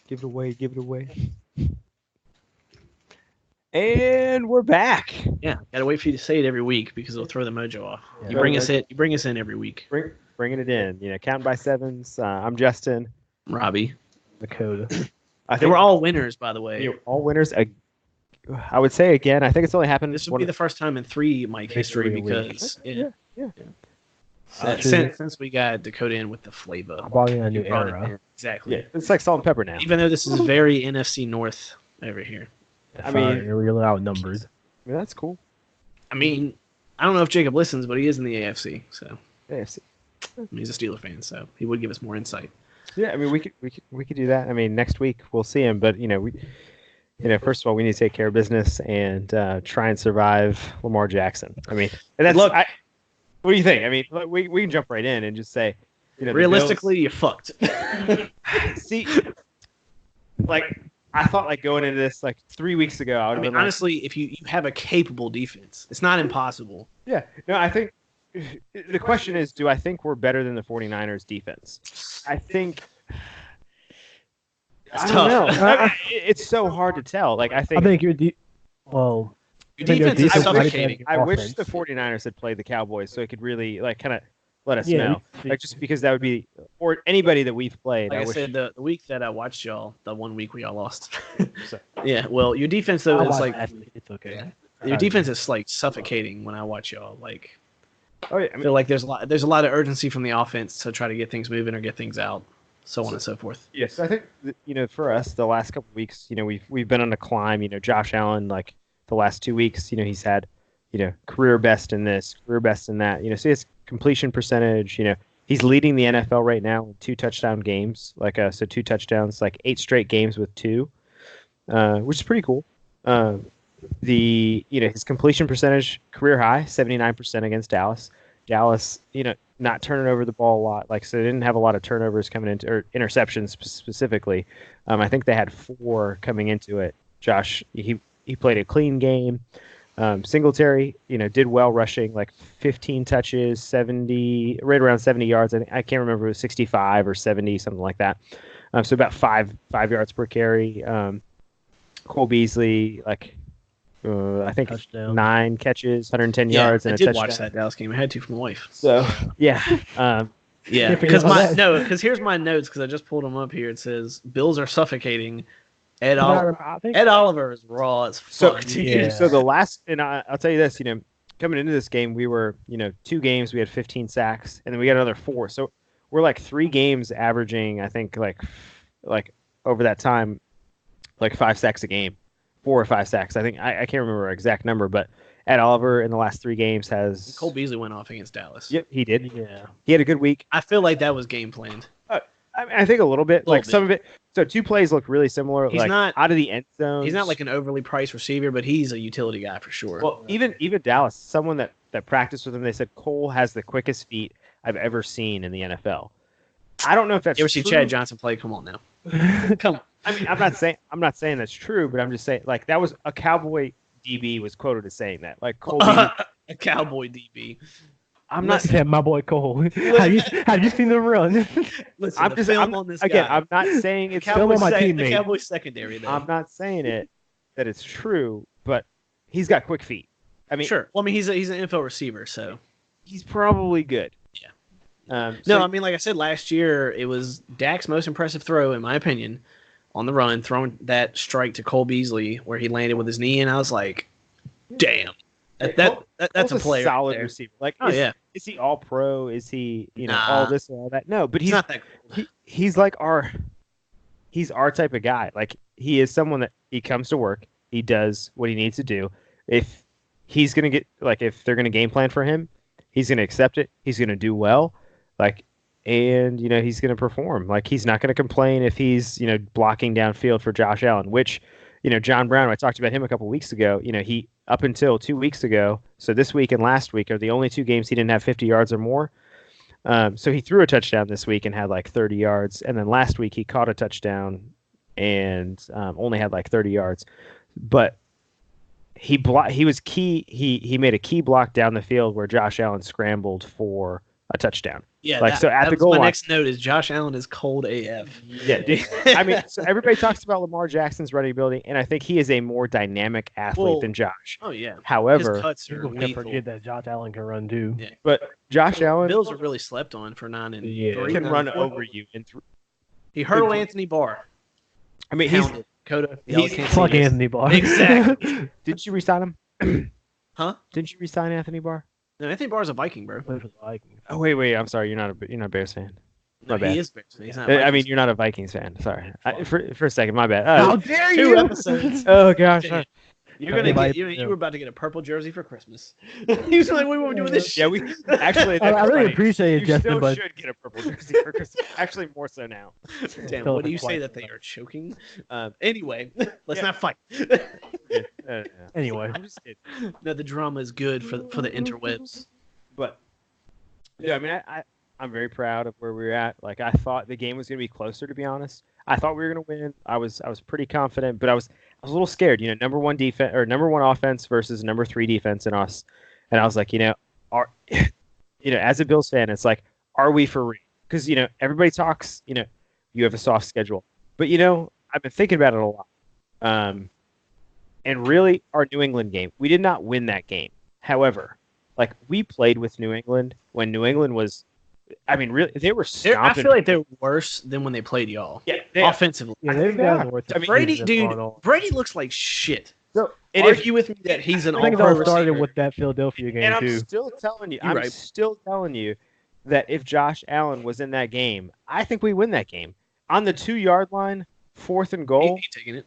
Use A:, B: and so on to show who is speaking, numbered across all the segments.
A: Give it away. Give it away. And we're back.
B: Yeah, gotta wait for you to say it every week because it'll throw the mojo off.
C: Yeah.
B: You bring us in every week.
A: Bringing it in. Counting by sevens. I'm Justin.
B: Robbie.
C: Dakota.
A: I
B: They
A: think
B: were all winners, by the way.
A: all winners. I would say again. I think it's only happened.
B: This would be the first time in 3 Mike history because
A: Yeah.
B: since we got Dakota in with the flavor.
C: Brought in a new
B: You brought it
C: era.
B: in. Exactly.
A: Yeah, it's like salt and pepper now.
B: Even though this is very NFC North over here.
A: I mean-
C: we're really outnumbered.
A: I mean, that's cool.
B: I mean, I don't know if Jacob listens, but he is in the AFC, so
A: AFC.
B: he's a Steeler fan, so he would give us more insight.
A: Yeah, I mean, we could do that. I mean, next week we'll see him, but first of all, we need to take care of business and try and survive Lamar Jackson. I mean, and that's
B: Look.
A: what do you think? I mean, we can jump right in and just say, the
B: Realistically, you fucked.
A: Bills- see, like I thought, like going into this, like 3 weeks ago, I would
B: I
A: have
B: mean,
A: been
B: honestly, if you have a capable defense, it's not impossible.
A: yeah. No, I think the question is, do I think we're better than the 49ers defense? I think.
B: That's
A: I
B: tough.
A: don't know. It's so hard to tell. Like I
C: I
A: think
C: think well,
B: Your
C: I think your
B: defense is
C: defense might be
B: suffocating.
A: I wish
C: offense.
A: the 49ers had played the Cowboys so it could really like kind of let us
C: Yeah,
A: know. Like just because that would be or anybody that we've played.
B: Like I
A: wish,
B: said, the week that I watched y'all, the 1 week we all lost.
A: So-
B: Yeah, well, your defense though
C: I'll
B: is
C: watch
B: like
C: that. It's okay.
B: your defense is like suffocating when I watch y'all. Like
A: oh yeah, I
B: I
A: mean,
B: feel like there's a lot of urgency from the offense to try to get things moving or get things out, so on and so forth.
A: yes, I think for us the last couple of weeks, we've been on a climb. Josh Allen, like the last 2 weeks, he's had career best in this, career best in that. So his completion percentage, he's leading the NFL right now in 2 touchdown games, so 2 touchdowns, like 8 straight games with 2, which is pretty cool. His completion percentage career high 79% against Dallas. Dallas, not turning over the ball a lot, so they didn't have a lot of turnovers coming into or interceptions specifically. I think they had 4 coming into it. Josh, he played a clean game. Singletary, did well rushing, like 15 touches, 70, right around 70 yards. I can't remember if it was 65 or 70, something like that. So about 5 yards per carry. Cole Beasley, I think
C: Touchdown.
A: 9 catches, 110
B: Yeah,
A: yards, and
B: I
A: a
B: did
A: touchdown.
B: watch that Dallas game. I had to from my wife.
A: So yeah,
B: Yeah,
C: Can't
B: because
C: forget about that.
B: because here's my notes because I just pulled them up here. It says Bills are suffocating. Ed
C: I think
B: Oliver is raw as
A: so
B: fuck.
C: Yeah.
A: so the last, and I'll tell you this, coming into this game, we were 2 games we had 15 sacks, and then we got another 4. So we're like 3 games averaging, I think like over that time, like 5 sacks a game, 4 or 5 sacks. I think I can't remember our exact number, but Ed Oliver in the last 3 games has.
B: Cole Beasley went off against Dallas.
A: Yep, he did.
C: yeah.
A: He had a good week.
B: I feel like that was game planned.
A: I think a little bit,
B: Little
A: like some of
B: bit.
A: it. So 2 plays look really similar.
B: He's
A: like
B: not-
A: out of the end zone.
B: He's not like an overly priced receiver, but he's a utility guy for sure.
A: Well, even Dallas, someone that practiced with him, they said Cole has the quickest feet I've ever seen in the NFL. I don't know if that's
B: you ever see
A: true.
B: Chad Johnson play? Come on now. Come on.
A: I mean, I'm not saying that's true, but I'm just saying like that was a Cowboy DB was quoted as saying that. Like Cole Beasley,
B: A Cowboy DB.
A: I'm not
C: Yeah, my boy Cole. have you seen them run?
B: Listen,
A: I'm
B: the
A: just
B: film
A: I'm,
B: on this
A: again,
B: guy.
A: I'm not saying it's
C: Film on my
B: the
C: teammate.
B: Cowboys secondary. Though.
A: I'm not saying it that it's true, but he's got quick feet. I mean,
B: sure. Well, I mean, he's an NFL receiver, so
A: he's probably good.
B: Yeah.
A: No,
B: no. I mean, like I said last year, it was Dak's most impressive throw, in my opinion, on the run, throwing that strike to Cole Beasley where he landed with his knee, and I was like, damn, that's
A: Cole's
B: a player.
A: solid
B: there.
A: receiver. Like,
B: Oh yeah,
A: is he all pro? Is he
B: Nah.
A: all this and all that? No, but
B: he's not that. Cool.
A: he's like he's our type of guy. Like he is someone that he comes to work, he does what he needs to do. If he's gonna get if they're gonna game plan for him, he's gonna accept it. He's gonna do well, and he's gonna perform. Like he's not gonna complain if he's blocking downfield for Josh Allen, which John Brown. I talked about him a couple weeks ago. He up until 2 weeks ago, so this week and last week are the only 2 games he didn't have 50 yards or more. So he threw a touchdown this week and had 30 yards, and then last week he caught a touchdown and only had 30 yards. But he was key. He made a key block down the field where Josh Allen scrambled for a touchdown.
B: Yeah,
A: Like, so at the goal
B: my
A: line-
B: next note is Josh Allen is cold AF.
A: Yeah, dude. I mean, so everybody talks about Lamar Jackson's running ability, and I think he is a more dynamic athlete
B: Well,
A: than Josh.
B: Oh yeah, his
A: However,
B: cuts are
C: People can
B: lethal.
C: forget that Josh Allen can run too.
B: Yeah.
A: but Josh Allen
B: Bills are really slept on for 9-3.
C: Yeah.
A: can run
B: 9-4.
A: over you.
B: He hurdled Anthony Barr.
A: I mean, he's.
B: Pounded. Coda.
A: he's-
B: Y'all can't
C: Fuck
B: see this.
C: Anthony Barr.
B: Exactly.
A: Didn't you resign him?
B: Huh?
A: Didn't you resign Anthony Barr?
B: No, Anthony Barr's a Viking, bro.
C: Played for the Vikings.
A: Oh wait. I'm sorry. You're not a Bears fan.
B: No,
A: My bad.
B: he is Bears. He's not.
A: I
B: Vikings.
A: mean, you're not a Vikings fan. Sorry. For a second, my bad.
C: How dare
B: two
C: you?
B: episodes.
A: Oh gosh.
B: You're
C: Okay,
B: gonna
C: bye.
B: get, you were about to get a purple jersey for Christmas. He was like, "We won't do this."
A: Yeah, we actually.
C: I
A: that's
C: really
A: funny.
C: appreciate it,
A: You
C: Justin,
A: still
C: but
A: should get a purple jersey for Christmas. Actually, more so now.
B: Damn,
C: Still
B: what do you
C: quite
B: say that
C: so.
B: they are choking? Anyway, let's
A: Yeah.
B: not fight.
C: anyway.
A: I'm just kidding.
B: No, the drama is good for the interwebs.
A: But yeah, I mean, I'm very proud of where we're at. Like, I thought the game was going to be closer. To be honest, I thought we were going to win. I was pretty confident, but I was a little scared. You know, number one defense or number one offense versus number 3 defense in us, and I was like, as a Bills fan, it's like, are we for real? Because everybody talks. You have a soft schedule, but I've been thinking about it a lot. And really, our New England game, we did not win that game. However, like, we played with New England when New England was, I mean, really, they were
B: I
A: stomping.
B: feel like they're worse than when they played y'all.
A: yeah,
B: Offensively.
C: Yeah,
A: I
C: they've
A: think they
C: gotten
A: are.
C: worth
A: I mean,
B: Brady,
C: that's
B: dude,
C: going on.
B: Brady looks like shit.
A: So, and if,
B: Argue with me that he's an
C: I think it
B: all-pro
C: all started
B: receiver.
C: with that Philadelphia game
A: and I'm
C: too.
A: still telling you,
B: You're
A: I'm
B: right.
A: still telling you that if Josh Allen was in that game, I think we win that game. On the 2-yard line, 4th and goal,
B: He's taking it.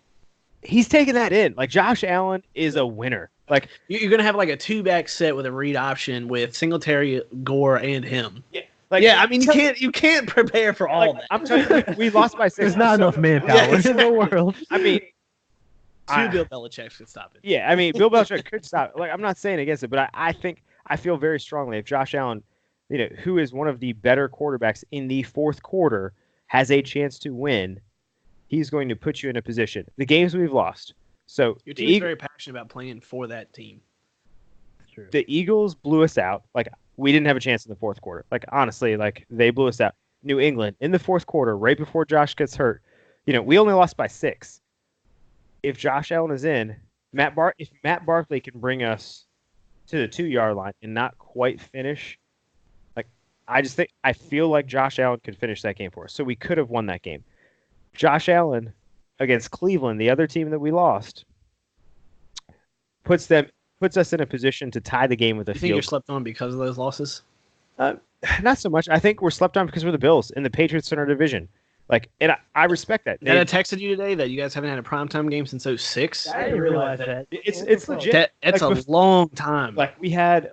A: he's taking that in. Like, Josh Allen is a winner. Like,
B: You're gonna have like a 2-back set with a read option with Singletary, Gore, and him.
A: like
B: Yeah, I mean you can't prepare for all
A: like,
B: that.
A: I'm telling you, we lost by 6.
C: There's not enough manpower
B: Yeah,
C: in the world.
A: I mean,
B: Two Bill Belichick could stop it.
A: yeah, I mean, Bill Belichick could stop. Like, I'm not saying against it, but I feel very strongly if Josh Allen, who is one of the better quarterbacks in the 4th quarter, has a chance to win, he's going to put you in a position. The games we've lost. So
B: Your
A: the,
B: team's
A: Eag-
B: very passionate about playing for that team.
C: That's true.
A: the Eagles blew us out. Like, we didn't have a chance in the 4th quarter. Like, honestly, like, they blew us out. New England in the 4th quarter, right before Josh gets hurt, we only lost by 6. If Josh Allen is in, if Matt Barkley can bring us to the 2-yard line and not quite finish, like, I feel like Josh Allen could finish that game for us. So we could have won that game. Josh Allen against Cleveland, the other team that we lost, puts us in a position to tie the game with a
B: You think you're
A: field.
B: slept on because of those losses?
A: Not so much. I think we're slept on because we're the Bills and the Patriots in our division. Like, and I respect that.
B: Dad, I texted you today that you guys haven't had a primetime game since 06.
C: I didn't realize that.
A: It's legit.
B: That's
A: Like,
B: a long time.
A: Like, we had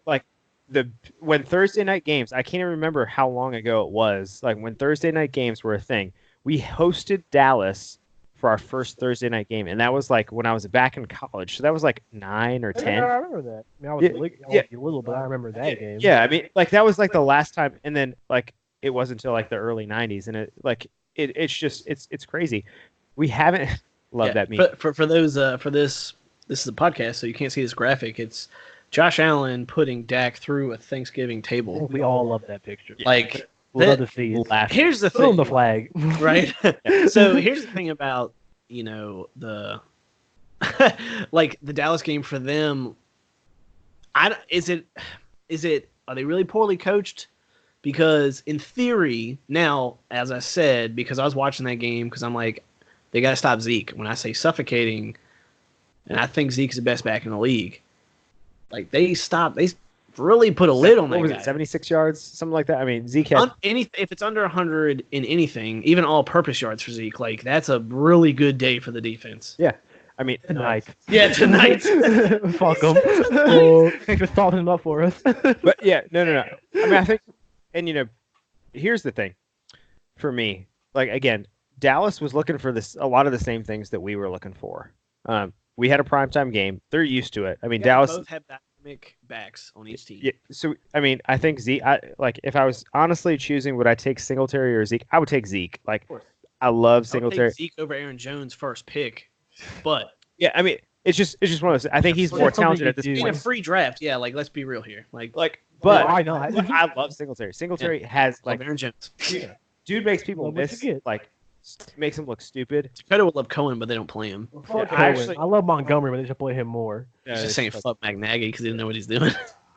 A: when Thursday night games, I can't even remember how long ago it was. Like, when Thursday night games were a thing, we hosted Dallas for our first Thursday night game, and that was like when I was back in college. So that was like 9 or 10.
C: I remember that. I mean, I was,
A: Yeah,
C: a little, but I remember that game.
A: Yeah, I mean, like, that was like the last time, and then like it wasn't until like the early '90s, and it's just it's crazy. We haven't love that meme.
B: But for those for this is a podcast, so you can't see this graphic. It's Josh Allen putting Dak through a Thanksgiving
C: I
B: table.
C: think we all love that picture.
B: Like,
C: We'd love
B: that-
C: to see it.
A: Laugh.
B: here's the
C: Film
B: thing,
C: the flag.
B: right? So here's the thing about the like the Dallas game for them. Is it are they really poorly coached? Because in theory, now, as I said, because I was watching that game, because I'm like, they got to stop Zeke. When I say suffocating, and I think Zeke's the best back in the league, like they really put a lid on that
A: What was
B: guy.
A: it? 76 yards, something like that. I mean, Zeke had
B: If it's under 100 in anything, even all-purpose yards for Zeke, like that's a really good day for the defense.
A: I mean,
C: Tonight.
B: Yeah, tonight.
C: Fuck them. Thanks for stalling them up for us.
A: but yeah, no. I mean, I think, and here's the thing, for me, like, again, Dallas was looking for a lot of the same things that we were looking for. We had a primetime game; they're used to it. I mean, Dallas.
B: Both have dynamic backs on each team.
A: Yeah, so I mean, I think Zeke. If I was honestly choosing, would I take Singletary or Zeke? I would take Zeke. Like,
B: course.
A: I love
B: I would
A: Singletary.
B: take Zeke over Aaron Jones first pick, but
A: Yeah, I mean, it's just one of those. I think he's
C: Well,
A: more
C: that's something
A: talented
C: you
A: at this
C: do.
B: In a
A: point.
B: free draft, yeah. Like, let's be real here. Like
A: But
C: why not?
A: I love Singletary. Singletary has
B: like
A: like
B: Aaron Jones.
A: dude makes people
C: Well, what you
A: miss
C: get?
A: like makes him look stupid.
B: Dakota would love Cohen, but they don't play him.
C: Fuck
A: I
C: Cohen.
A: actually-
C: I love Montgomery, but they should play him more.
B: He's just saying fuck Matt Nagy because he didn't know what he's doing.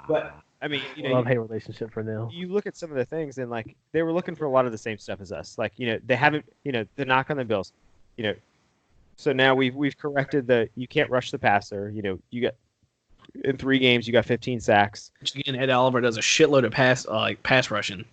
A: But I mean, you know,
C: Love-hate relationship for now.
A: you look at some of the things and like they were looking for a lot of the same stuff as us. Like, you know, they haven't, you know, the knock on the Bills, you know. So now we've corrected the you can't rush the passer. You know, you got in 3 games you got 15 sacks.
B: Which again, Ed Oliver does a shitload of pass rushing.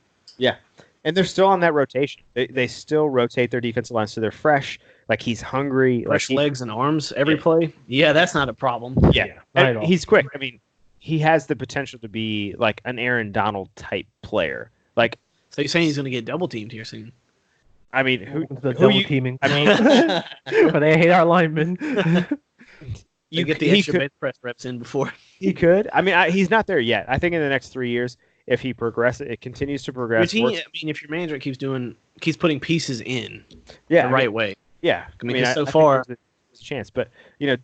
A: And they're still on that rotation. They still rotate their defensive line so they're fresh. Like he's hungry.
B: Fresh
A: like
B: legs and arms every
A: Yeah.
B: play. Yeah, that's not a problem.
A: Yeah.
C: Not
A: And
C: at all.
A: he's quick. I mean, he has the potential to be like an Aaron Donald type player. Like,
B: So you're saying he's going to get double teamed here soon?
A: I mean, who
C: the
A: who
C: double
A: you,
C: teaming.
A: I mean,
C: but they hate our linemen.
B: You get the
A: he
B: extra
A: could,
B: bench press reps in before.
A: he could. I mean, he's not there yet. I think in the next 3 years, if he progresses, it continues to progress.
B: Which I
A: works-
B: mean, if your manager keeps putting pieces in
A: yeah,
B: the right way.
A: Yeah,
B: I mean, so
A: think
B: far-
A: there's a chance, but you know,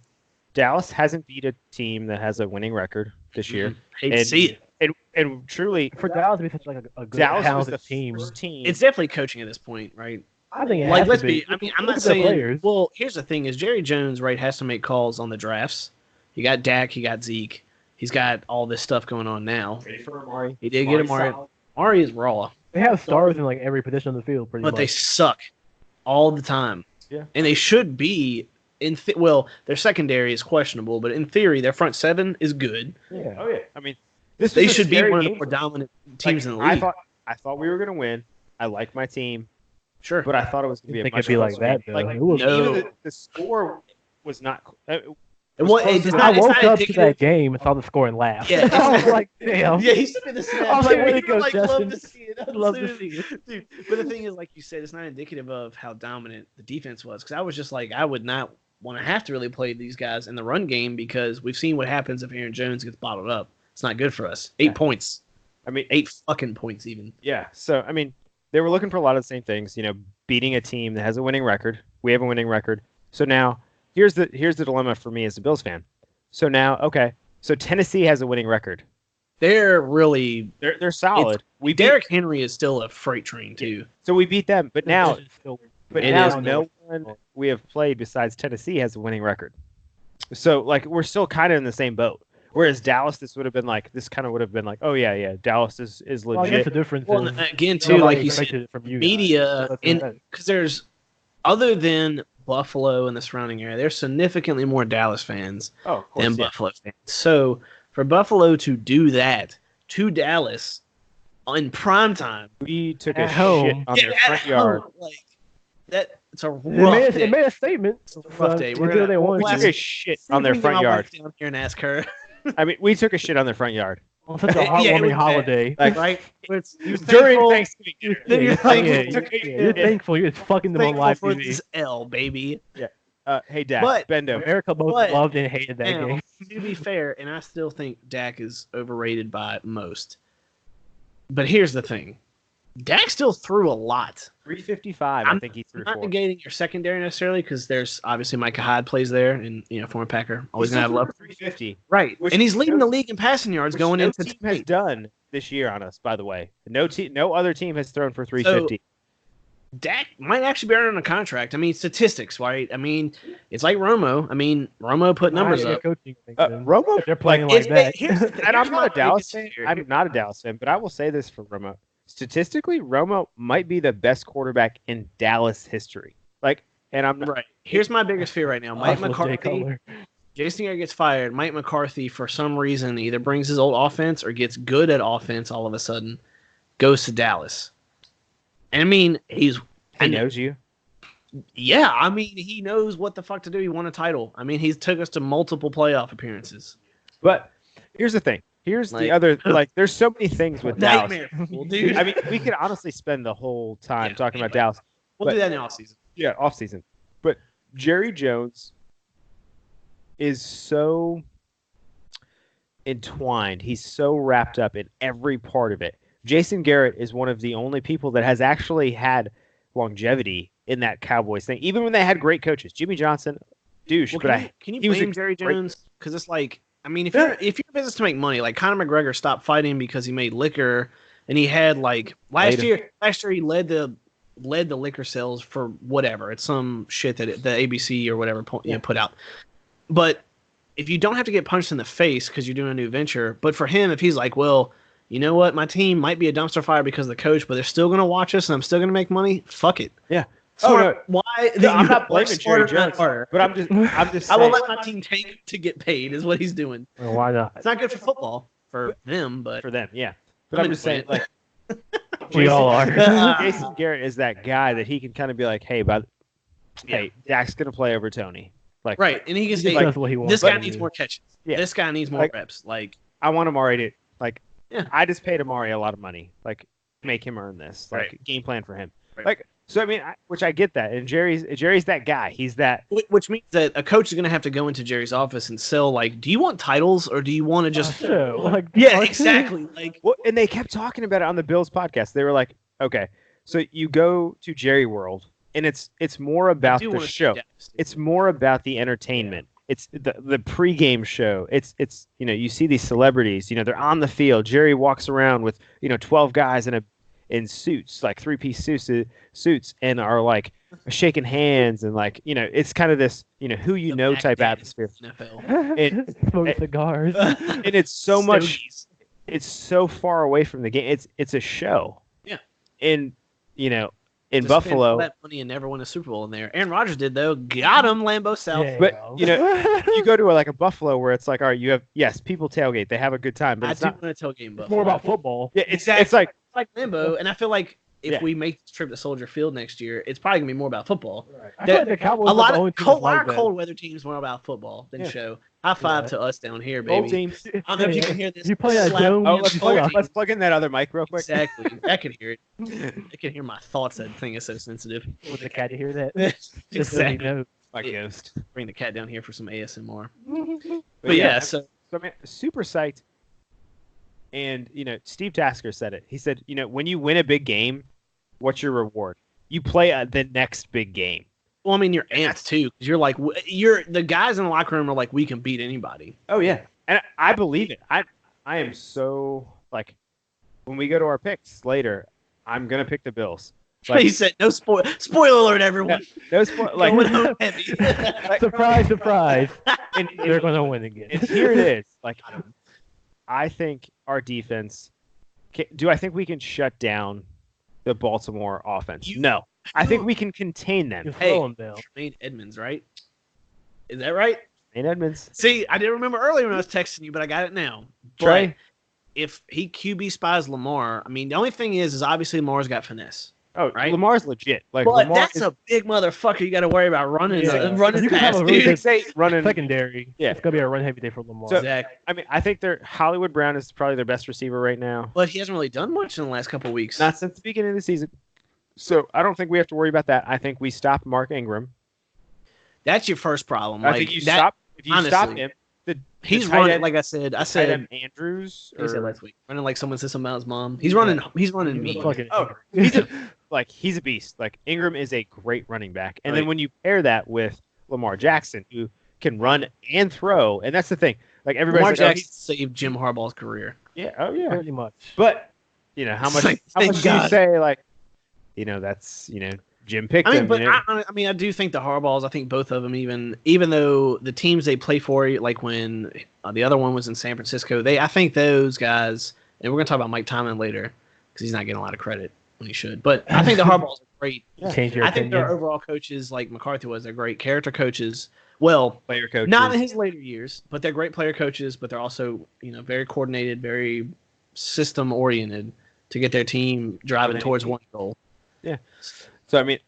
A: Dallas hasn't beat a team that has a winning record this year,
B: Hate to see it.
A: and truly,
C: For Dallas to be such like a good
A: Dallas was
C: talented
A: the
C: team,
A: first team.
B: It's definitely coaching at this point, right?
C: I think it
B: Like,
C: has
B: let's
C: to
B: be. I mean, I'm
C: Look
B: not
C: at their
B: saying.
C: players.
B: Well, here's the thing: is Jerry Jones right has to make calls on the drafts. He got Dak, he got Zeke, he's got all this stuff going on now. He did get Amari. Amari is raw,
C: They have stars in like every position on the field, pretty
B: but
C: much.
B: they suck all the time.
A: Yeah.
B: And they should be well, their secondary is questionable, but in theory, their front seven is good.
C: Yeah.
A: Oh yeah, I mean, this
B: They
A: was a
B: should be
A: scary
B: one of the
A: game
B: more
A: for me.
B: dominant teams in the
A: Like,
B: league.
A: I thought we were gonna win. I like my team,
B: Sure.
A: but I thought it was gonna be a
C: think
A: much
C: it'd be like
A: closer game.
C: that, though.
A: Like
C: It was-
B: No.
A: even the score was not.
B: It's
C: I
B: not, it's
C: woke
B: not
C: up to
B: indicative.
C: that game and saw the score and laughed.
B: Yeah,
C: I was like, damn.
B: Yeah, he sent me the snap.
C: I was like,
B: too.
C: way to
B: He
C: go,
B: was like, love
C: Justin.
B: to see it.
C: I'd love to see it.
B: Dude, but the thing is, like you said, it's not indicative of how dominant the defense was. Because I was just like, I would not want to have to really play these guys in the run game because we've seen what happens if Aaron Jones gets bottled up. It's not good for us. 8 points.
A: I mean,
B: 8 fucking points even.
A: yeah. So I mean, they were looking for a lot of the same things. You know, beating a team that has a winning record. We have a winning record. So now here's the dilemma for me as a Bills fan. So now, okay, so Tennessee has a winning record.
B: They're really.
A: They're solid. We beat,
B: Derrick Henry is still a freight train, too.
A: so we beat them, but now
B: It
A: now
B: is.
A: no one we have played besides Tennessee has a winning record. So like we're still kind of in the same boat. Whereas Dallas, this would have been like oh yeah, Dallas is
C: Well, I guess
A: legit.
C: the difference
B: Well,
C: is
B: again, too,
C: nobody
B: like you said,
C: expected it from you guys.
B: media,
C: So
B: and
C: that's-
B: because there's, other than Buffalo and the surrounding area, there's significantly more Dallas fans
A: oh, of course,
B: than
A: yeah.
B: Buffalo fans. So for Buffalo to do that to Dallas in prime time,
A: We took
C: At
A: a
C: home.
A: shit on their
B: at
A: front yard.
B: home, like that, it's a
C: It
B: rough
C: made,
B: day.
C: it made a statement.
B: It's a rough day.
C: They
B: We're
C: did what they
B: gonna-
C: wanted
A: We
B: we'll
A: took
C: to.
A: a shit
B: See
A: on
B: if
A: their
B: we can
A: front
B: get my
A: yard.
B: wife down here and ask her.
A: I mean, we took a shit on their front yard.
C: On such a
B: Yeah, it was
C: heartwarming
B: bad.
C: holiday.
A: Like
B: Right? It's
A: during
B: thankful-
A: Thanksgiving dinner.
B: Then you're
C: Yeah,
B: thankful
C: yeah,
B: you
C: you're,
B: took a
C: yeah, you're
B: shit.
C: thankful. You're just fucking them on
B: Thankful
C: live
B: for
C: TV.
B: this L, baby.
A: Hey, Dad,
B: But-
A: Bendo.
C: America both
B: But-
C: loved and hated that
B: Now,
C: game.
B: to be fair, and I still think Dak is overrated by most. But here's the thing. Dak still threw a lot.
A: 355, I think he threw
B: I'm not
A: 4.
B: negating your secondary necessarily because there's obviously Micah Hyde plays there and former Packer. Always
A: He's
B: gonna have
A: still
B: love.
A: 350.
B: Right.
A: Which
B: And he's leading
A: no-
B: the league in passing yards
A: Which
B: going
A: no
B: into
A: team has
B: tonight.
A: done this year on us, by the way. No other team has thrown for 350.
B: Dak might actually be earning a contract. I mean, statistics, right? I mean, it's like Romo. I mean, Romo put numbers
C: Not
B: up.
C: coaching thing, then.
A: Romo,
C: If they're playing
A: like,
C: like that.
B: here's the thing.
A: and I'm
B: Here's
A: not
B: my
A: a Dallas fan.
B: biggest fear.
A: I'm not a Dallas fan, but I will say this for Romo. Statistically, Romo might be the best quarterback in Dallas history. Like, and I'm not,
B: Right. Here's my biggest fear right now. Mike
C: Hustle Jay
B: McCarthy.
C: Cutler.
B: Jason Garrett gets fired. Mike McCarthy, for some reason, either brings his old offense or gets good at offense all of a sudden, goes to Dallas. And I mean,
A: he knows you.
B: yeah, I mean, he knows what the fuck to do. He won a title. I mean, he took us to multiple playoff appearances.
A: But here's the thing. Here's
B: Like-
A: the other. Like, there's so many things with Dallas.
B: Nightmare, fuel, dude.
A: I mean, we could honestly spend the whole time
B: Yeah,
A: talking about
B: anyway.
A: Dallas.
B: We'll
A: but-
B: do that in the offseason.
A: Yeah, off season. But Jerry Jones is so entwined. He's so wrapped up in every part of it. Jason Garrett is one of the only people that has actually had longevity in that Cowboys thing. Even when they had great coaches, Jimmy Johnson, douche,
B: Well,
A: but
B: can you
A: he was
B: blame
A: a
B: Jerry
A: great-
B: Jones? Because it's like, I mean, if you're in business to make money, like Conor McGregor stopped fighting because he made liquor, and he had like last year he led the liquor sales for whatever. It's some shit that the ABC or whatever put out. But if you don't have to get punched in the face because you're doing a new venture, but for him, if he's like, well, you know what, my team might be a dumpster fire because of the coach, but they're still going to watch us and I'm still going to make money. Fuck it.
A: Yeah.
B: Smart.
A: No.
B: Why?
A: No, I'm not
B: Why
A: blaming Jerry
B: smarter, not
A: Jones,
B: harder?
A: but I'm just
B: I will
A: saying,
B: let my team tank to get paid. Is what he's doing.
C: Well, why not?
B: It's not good for football for them, but
A: for them, yeah. But
B: I'm
A: I'm just saying,
B: into
A: like,
C: We all are.
A: Jason Garrett is that guy that he can kind of be like, hey, Dak's gonna play over Tony. Like,
B: right, and he can
C: He
B: say,
C: just does what he wants.
B: this guy
C: to
B: needs
C: do.
B: more catches.
A: Yeah.
B: This guy needs more
A: Like-
B: reps. Like,
A: I want Amari to like.
B: Yeah.
A: I just paid Amari a lot of money. Like, make him earn this. Like,
B: Right.
A: game plan for him.
B: Right.
A: Like, so I mean, which I get that. And Jerry's that guy. He's that.
B: which means that a coach is going to have to go into Jerry's office and sell, like, do you want titles or do you want to just.
C: So, like,
B: Yeah,
C: like-
B: exactly. Like,
A: Well, and they kept talking about it on the Bills podcast. They were like, okay, so you go to Jerry World, and it's more
B: I
A: about
B: do
A: the
B: wanna see
A: show.
B: Dak.
A: It's more about the entertainment. It's the pregame show. It's you see these celebrities. They're on the field. Jerry walks around with 12 guys in suits, like 3-piece suits, and are like shaking hands and like it's kind of this who
B: The
A: type
B: Mac
A: atmosphere.
B: NFL.
A: It-
C: smoke cigars.
A: And it's so much.
B: Stogies.
A: It's so far away from the game. It's a show.
B: Yeah.
A: And in
B: To spend all
A: Buffalo,
B: that money and never win a Super Bowl in there. Aaron Rodgers did though. Got him, Lambeau South.
C: Yeah,
A: but,
C: well.
A: you go to a Buffalo where it's like, all right, you have people tailgate, they have a good time, but
B: I
A: it's
B: do
A: not.
B: want to tailgame, but
C: It's more about football.
A: Yeah, it's
B: Exactly.
A: like
B: It's like Lambeau, and I feel like if
A: Yeah.
B: we make this trip to Soldier Field next year, it's probably gonna be more about football.
C: I feel like the Cowboys
B: A
C: are
B: lot
C: the only
B: of
C: team
B: cold,
C: like
B: our
C: that.
B: cold weather teams more about football than
A: Yeah.
B: show. High five
C: Yeah.
B: to us down here,
A: old
B: baby.
A: teams.
B: I don't know if you can hear this.
C: You play that
B: slap
C: dome,
A: Oh,
B: on
A: let's
B: the
C: plug-
B: floor.
A: let's plug in that other mic real quick.
B: Exactly. I can hear it. I can hear my thoughts. That thing is so sensitive.
C: With the cat to hear that. Just so he
B: Exactly.
C: knows.
A: My
B: Yeah.
A: ghost.
B: Bring the cat down here for some ASMR.
A: But
B: But yeah, so
A: So I mean, super psyched. And Steve Tasker said it. He said, when you win a big game, what's your reward? You play the next big game.
B: well, I mean, you're amped too, because you're like, you're the guys in the locker room are like, we can beat anybody.
A: Oh yeah, and I believe it. I am so like, when we go to our picks later, I'm gonna pick the Bills.
B: he said, no spoiler alert, everyone.
A: those like,
B: Going home heavy.
C: Surprise, surprise.
A: and,
C: They're going to win again.
A: and here it is. Like, I think our defense. Do I think we can shut down the Baltimore offense? No, I think we can contain them.
C: You
B: Hey.
C: throw him, Bill.
B: Tremaine Edmonds, right? Is that right?
A: And Edmonds,
B: See, I didn't remember earlier when I was texting you, but I got it now.
A: Trey.
B: But if he QB spies Lamar, I mean, the only thing is obviously Lamar's got finesse.
A: Oh,
B: Right?
A: Lamar's legit. Like
B: But
A: Lamar
B: that's
A: is
B: a big motherfucker. You got to worry about running,
C: Yeah.
B: running
C: You can have
B: past,
C: a really
B: dude.
C: good
A: running.
C: Secondary.
A: Yeah.
C: It's going to be a run heavy day for Lamar.
A: So-
B: Exactly.
A: I mean, I think Hollywood Brown is probably their best receiver right now.
B: But he hasn't really done much in the last couple of weeks.
A: Not since the beginning of the season. So I don't think we have to worry about that. I think we stop Mark Ingram.
B: That's your first problem.
A: I
B: Like,
A: think you
B: that,
A: stop if you stop
B: honestly,
A: him.
B: He's
A: tight
B: running,
A: end-
B: like I said. I
A: tight
B: said,
A: end Andrews.
B: I said
A: Or,
B: last week, running like someone said something about his mom. He's running. He's running me.
C: Fucking
A: Oh, he's a beast. Like Ingram is a great running back. And then
B: Right.
A: when you pair that with Lamar Jackson, who can run and throw, and that's the thing. Like everybody's
B: Lamar
A: like, oh,
B: Jackson saved Jim Harbaugh's career.
A: oh yeah.
C: pretty much.
A: But how
B: It's
A: much?
B: like,
A: how
B: thank
A: much do you
B: God.
A: say like? That's Jim picked
B: I mean,
A: him.
B: but
A: you know?
B: I mean, I do think the Harbaughs. I think both of them, even though the teams they play for, like when the other one was in San Francisco, I think those guys, and we're gonna talk about Mike Tomlin later because he's not getting a lot of credit when he should. But I think the Harbaughs are great.
C: Change your
B: I think
C: opinion.
B: their overall coaches, like McCarthy was, they're great character coaches. Well,
A: player coach.
B: not in his later years, but they're great player coaches. But they're also, very coordinated, very system oriented to get their team driving towards one goal.
A: So I mean,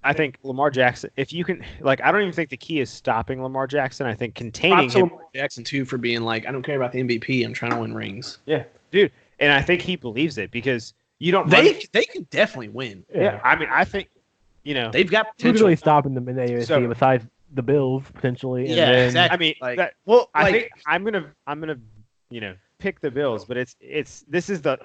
A: I think Lamar Jackson. If you can, like, I don't even think the key is stopping Lamar Jackson. I think containing
B: Props to
A: him.
B: Lamar Jackson too for being like, I don't care about the MVP. I'm trying to win rings.
A: Yeah, dude. And I think he believes it because you don't. run-
B: They can definitely win.
A: yeah. I mean, I think.
B: They've got
C: Who's
B: potential.
C: really stopping them in the AFC
A: So-
C: besides the Bills potentially? And
B: Yeah,
C: then,
B: exactly.
A: I mean,
B: Like,
A: that,
B: well,
A: I
B: like,
A: think I'm gonna pick the Bills, but this is the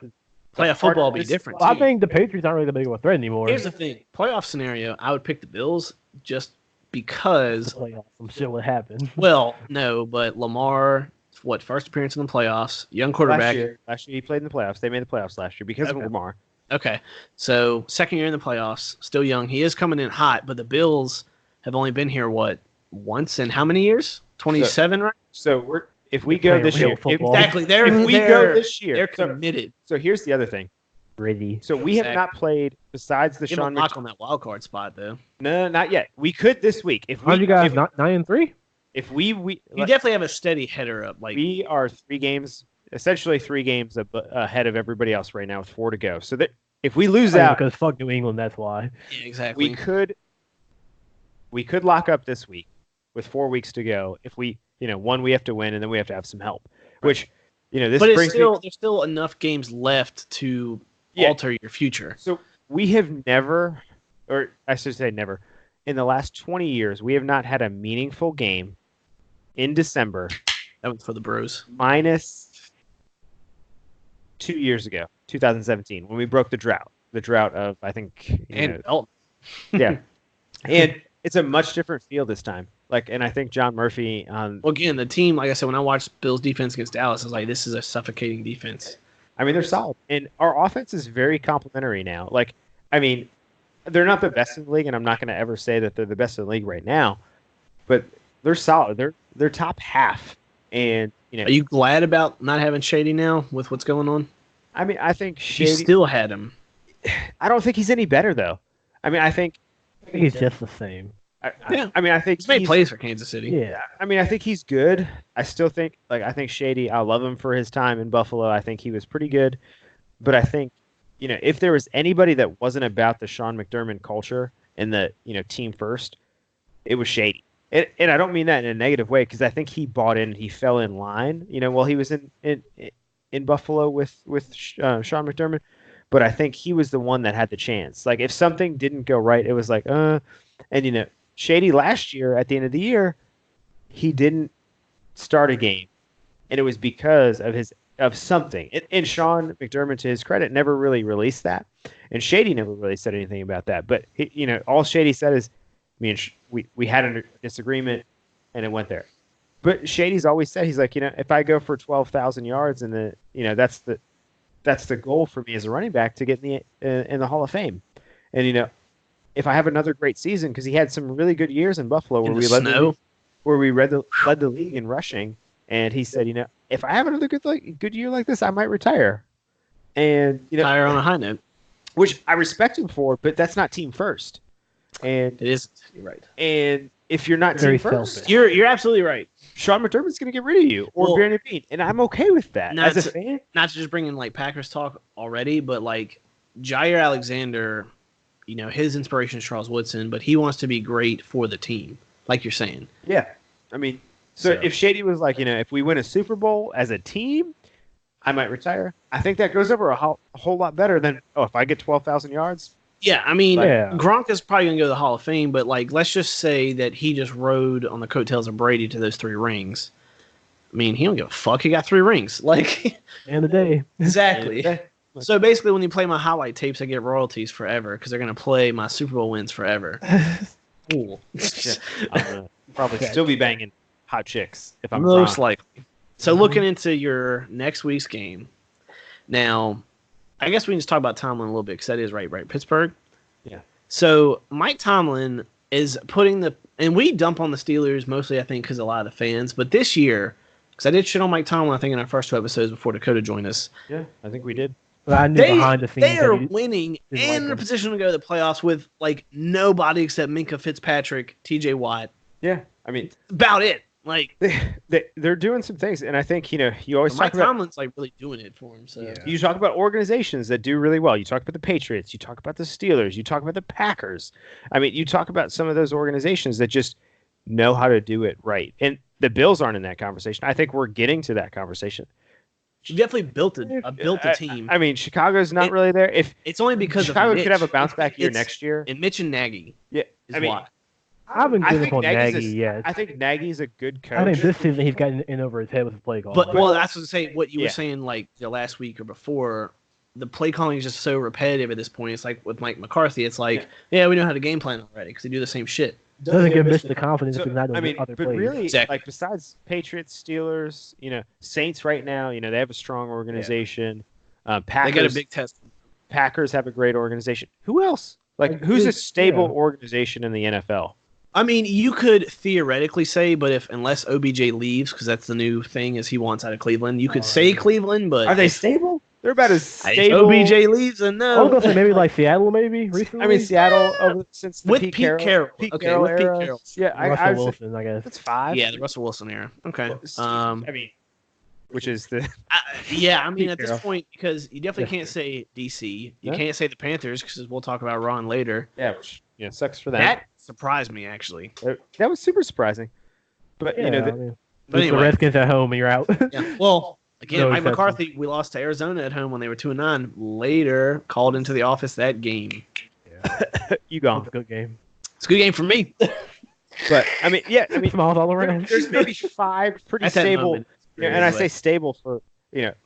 B: playoff football will be
A: this-
B: different.
C: Well, I
B: too.
C: think the Patriots aren't really that big of a threat anymore.
B: Here's the thing: playoff scenario, I would pick the Bills just because,
C: playoffs. I'm sure what happened.
B: well, no, but Lamar, first appearance in the playoffs, young quarterback.
A: Last year he played in the playoffs. They made the playoffs last year because of
B: Okay.
A: Lamar.
B: Okay, so second year in the playoffs, still young. He is coming in hot, but the Bills have only been here once in how many years? 27, right?
A: So if we
C: They're
A: go this
C: playing
A: year,
C: real football.
B: Exactly.
A: if we go this year,
B: they're committed.
A: So here's the other thing.
C: Ready.
A: So we have not played besides the
B: Give them a
A: Sean
B: lock on that wild card spot, though.
A: No, not yet. We could this week. If
C: Aren't
A: we
C: you guys
A: if,
C: not 9-3?
A: if we
B: You definitely have a steady header up. Like
A: we are essentially 3 games ahead of everybody else right now with 4 to go. So that if we lose out,
C: Because fuck New England, that's why.
B: yeah, exactly.
A: we could lock up this week with 4 weeks to go. If we, one we have to win, and then we have to have some help. Which, this
B: but
A: brings
B: there's still enough games left to alter your future.
A: So we have never, or I should say never, in the last 20 years, we have not had a meaningful game in December.
B: That was for the Bros.
A: Minus 2 years ago, 2017, when we broke the drought. The drought of, I think,
B: Belton.
A: yeah. And it's a much different feel this time. And I think John Murphy on.
B: Well, again, the team, like I said, when I watched Bills defense against Dallas, I was like, this is a suffocating defense.
A: I mean, they're solid, and our offense is very complimentary now. They're not the best in the league, and I'm not going to ever say that they're the best in the league right now, but they're solid. They're top half, and
B: Are you glad about not having Shady now with what's going on?
A: I mean, I think
B: You
A: Shady.
B: still had him.
A: I don't think he's any better though. I mean, I think
C: He's just the same.
B: Yeah.
A: I mean, I think
B: He's made plays for Kansas City.
C: Yeah.
A: I mean, I think he's good. I still think, I think Shady, I love him for his time in Buffalo. I think he was pretty good. But I think, if there was anybody that wasn't about the Sean McDermott culture and the, team first, it was Shady. And I don't mean that in a negative way, because I think he bought in, he fell in line, while he was in Buffalo with Sean McDermott. But I think he was the one that had the chance. If something didn't go right, it was and Shady last year at the end of the year, he didn't start a game, and it was because of something. And Sean McDermott, to his credit, never really released that, and Shady never really said anything about that. But all Shady said is, we had a disagreement, and it went there. But Shady's always said, he's like, if I go for 12,000 yards, and that's the goal for me as a running back, to get in the Hall of Fame, and if I have another great season, because he had some really good years in Buffalo where we led the league in rushing, and he said, if I have another good year like this, I might retire, and
B: Retire on a high note,
A: which I respect him for, but that's not team first, and
B: it is. You're right.
A: And if you're not
C: Very
A: team first,
C: selfish.
B: You're absolutely right.
A: Sean McDermott's going to get rid of you, or Brandon Beane, and I'm okay with that
B: Not
A: as a fan.
B: Not to just bring in Packers talk already, but Jair Alexander, his inspiration is Charles Woodson, but he wants to be great for the team, like you're saying.
A: Yeah, I mean, so if Shady was if we win a Super Bowl as a team, I might retire. I think that goes over a whole lot better than if I get 12,000 yards.
B: Yeah, I mean,
C: Yeah.
B: Gronk is probably going to go to the Hall of Fame, but let's just say that he just rode on the coattails of Brady to those 3 rings. I mean, he don't give a fuck. He got 3 rings.
C: End of the day.
B: Exactly.
A: Yeah.
B: So basically, when you play my highlight tapes, I get royalties forever because they're going to play my Super Bowl wins forever. Cool.
A: Yeah, I'm gonna probably still be banging hot chicks if I'm
B: Most
A: wrong.
B: likely. So looking into your next week's game, now, I guess we can just talk about Tomlin a little bit because that is right, Pittsburgh.
A: Yeah.
B: So Mike Tomlin is putting and we dump on the Steelers mostly, I think, because a lot of the fans, but this year, because I did shit on Mike Tomlin, I think, in our first 2 episodes before Dakota joined us.
A: Yeah, I think we did.
C: But I knew behind the scenes
B: They are
C: that he
B: winning
C: didn't
B: and
C: like
B: in a
C: him.
B: position to go to the playoffs with nobody except Minka Fitzpatrick, TJ Watt.
A: Yeah, I mean,
B: About it.
A: they're doing some things, and I think you always
B: Mike
A: talk about.
B: Tomlin's really doing it for him. So
A: You talk about organizations that do really well. You talk about the Patriots. You talk about the Steelers. You talk about the Packers. I mean, you talk about some of those organizations that just know how to do it right. And the Bills aren't in that conversation. I think we're getting to that conversation.
B: you definitely built a team.
A: I mean, Chicago's not really there. If
B: It's only because
A: Chicago
B: of Mitch.
A: could have a bounce back year
B: It's-
A: next year,
B: And Mitch and Nagy
A: yeah,
B: is
A: I mean,
B: why.
C: I've been
A: I
C: good
A: think
C: on
A: Nagy's
C: Nagy, yes.
A: I think Nagy's a good coach.
C: I think this season he's gotten in over his head with the play call.
B: But that's what I'm saying. What you
A: Yeah.
B: were saying the last week or before, the play calling is just so repetitive at this point. It's like with Mike McCarthy. It's we know how to game plan already because they do the same shit.
C: doesn't give Mitch the confidence
A: So,
C: to not do
A: I mean,
C: other
A: but
C: plays.
A: really,
B: Exactly.
A: like besides Patriots, Steelers, Saints right now, they have a strong organization.
B: They
A: Packers,
B: got a big test.
A: Packers have a great organization. Who else? Like,
C: Like,
A: who's a
C: it's-
A: stable
C: yeah.
A: organization in the NFL?
B: I mean, you could theoretically say, but unless OBJ leaves, because that's the new thing is he wants out of Cleveland, you could say Cleveland, but
A: Are they
B: if-
A: stable? They're about as
B: if
A: stable.
B: OBJ leaves, then
C: I
B: no.
C: was gonna say maybe like Seattle, maybe recently.
A: I mean, Seattle since the
B: With
A: Pete
B: Pete Carroll.
A: Pete
B: Okay,
A: Carroll
B: with Pete
A: era.
B: Carroll.
A: Yeah,
C: Russell
A: I would say
C: Wilson, I guess.
A: that's 5.
B: Yeah, the Russell Wilson era. Okay.
A: I mean, which is the
B: Yeah, I mean,
A: Pete
B: at this
A: Carroll.
B: point, because you definitely
C: Yeah.
B: can't say DC. You
A: No.
B: can't say the Panthers, because we'll talk about Ron later.
A: which sucks for them.
B: That surprised me, actually.
A: That was super surprising. But
C: Yeah,
A: you know,
C: I mean,
B: But
C: lose the
B: anyway.
C: Redskins at home and you're out.
B: Yeah. Well, again,
C: No
B: Mike
C: exception.
B: McCarthy, we lost to Arizona at home when they were 2-9. Later, called into the office that game.
A: you
C: It's
A: gone.
C: a good game.
B: It's a good game for me.
A: But I mean,
C: Smiles all around.
A: there's maybe 5 pretty
B: At that
A: stable.
B: moment,
A: And I say stable for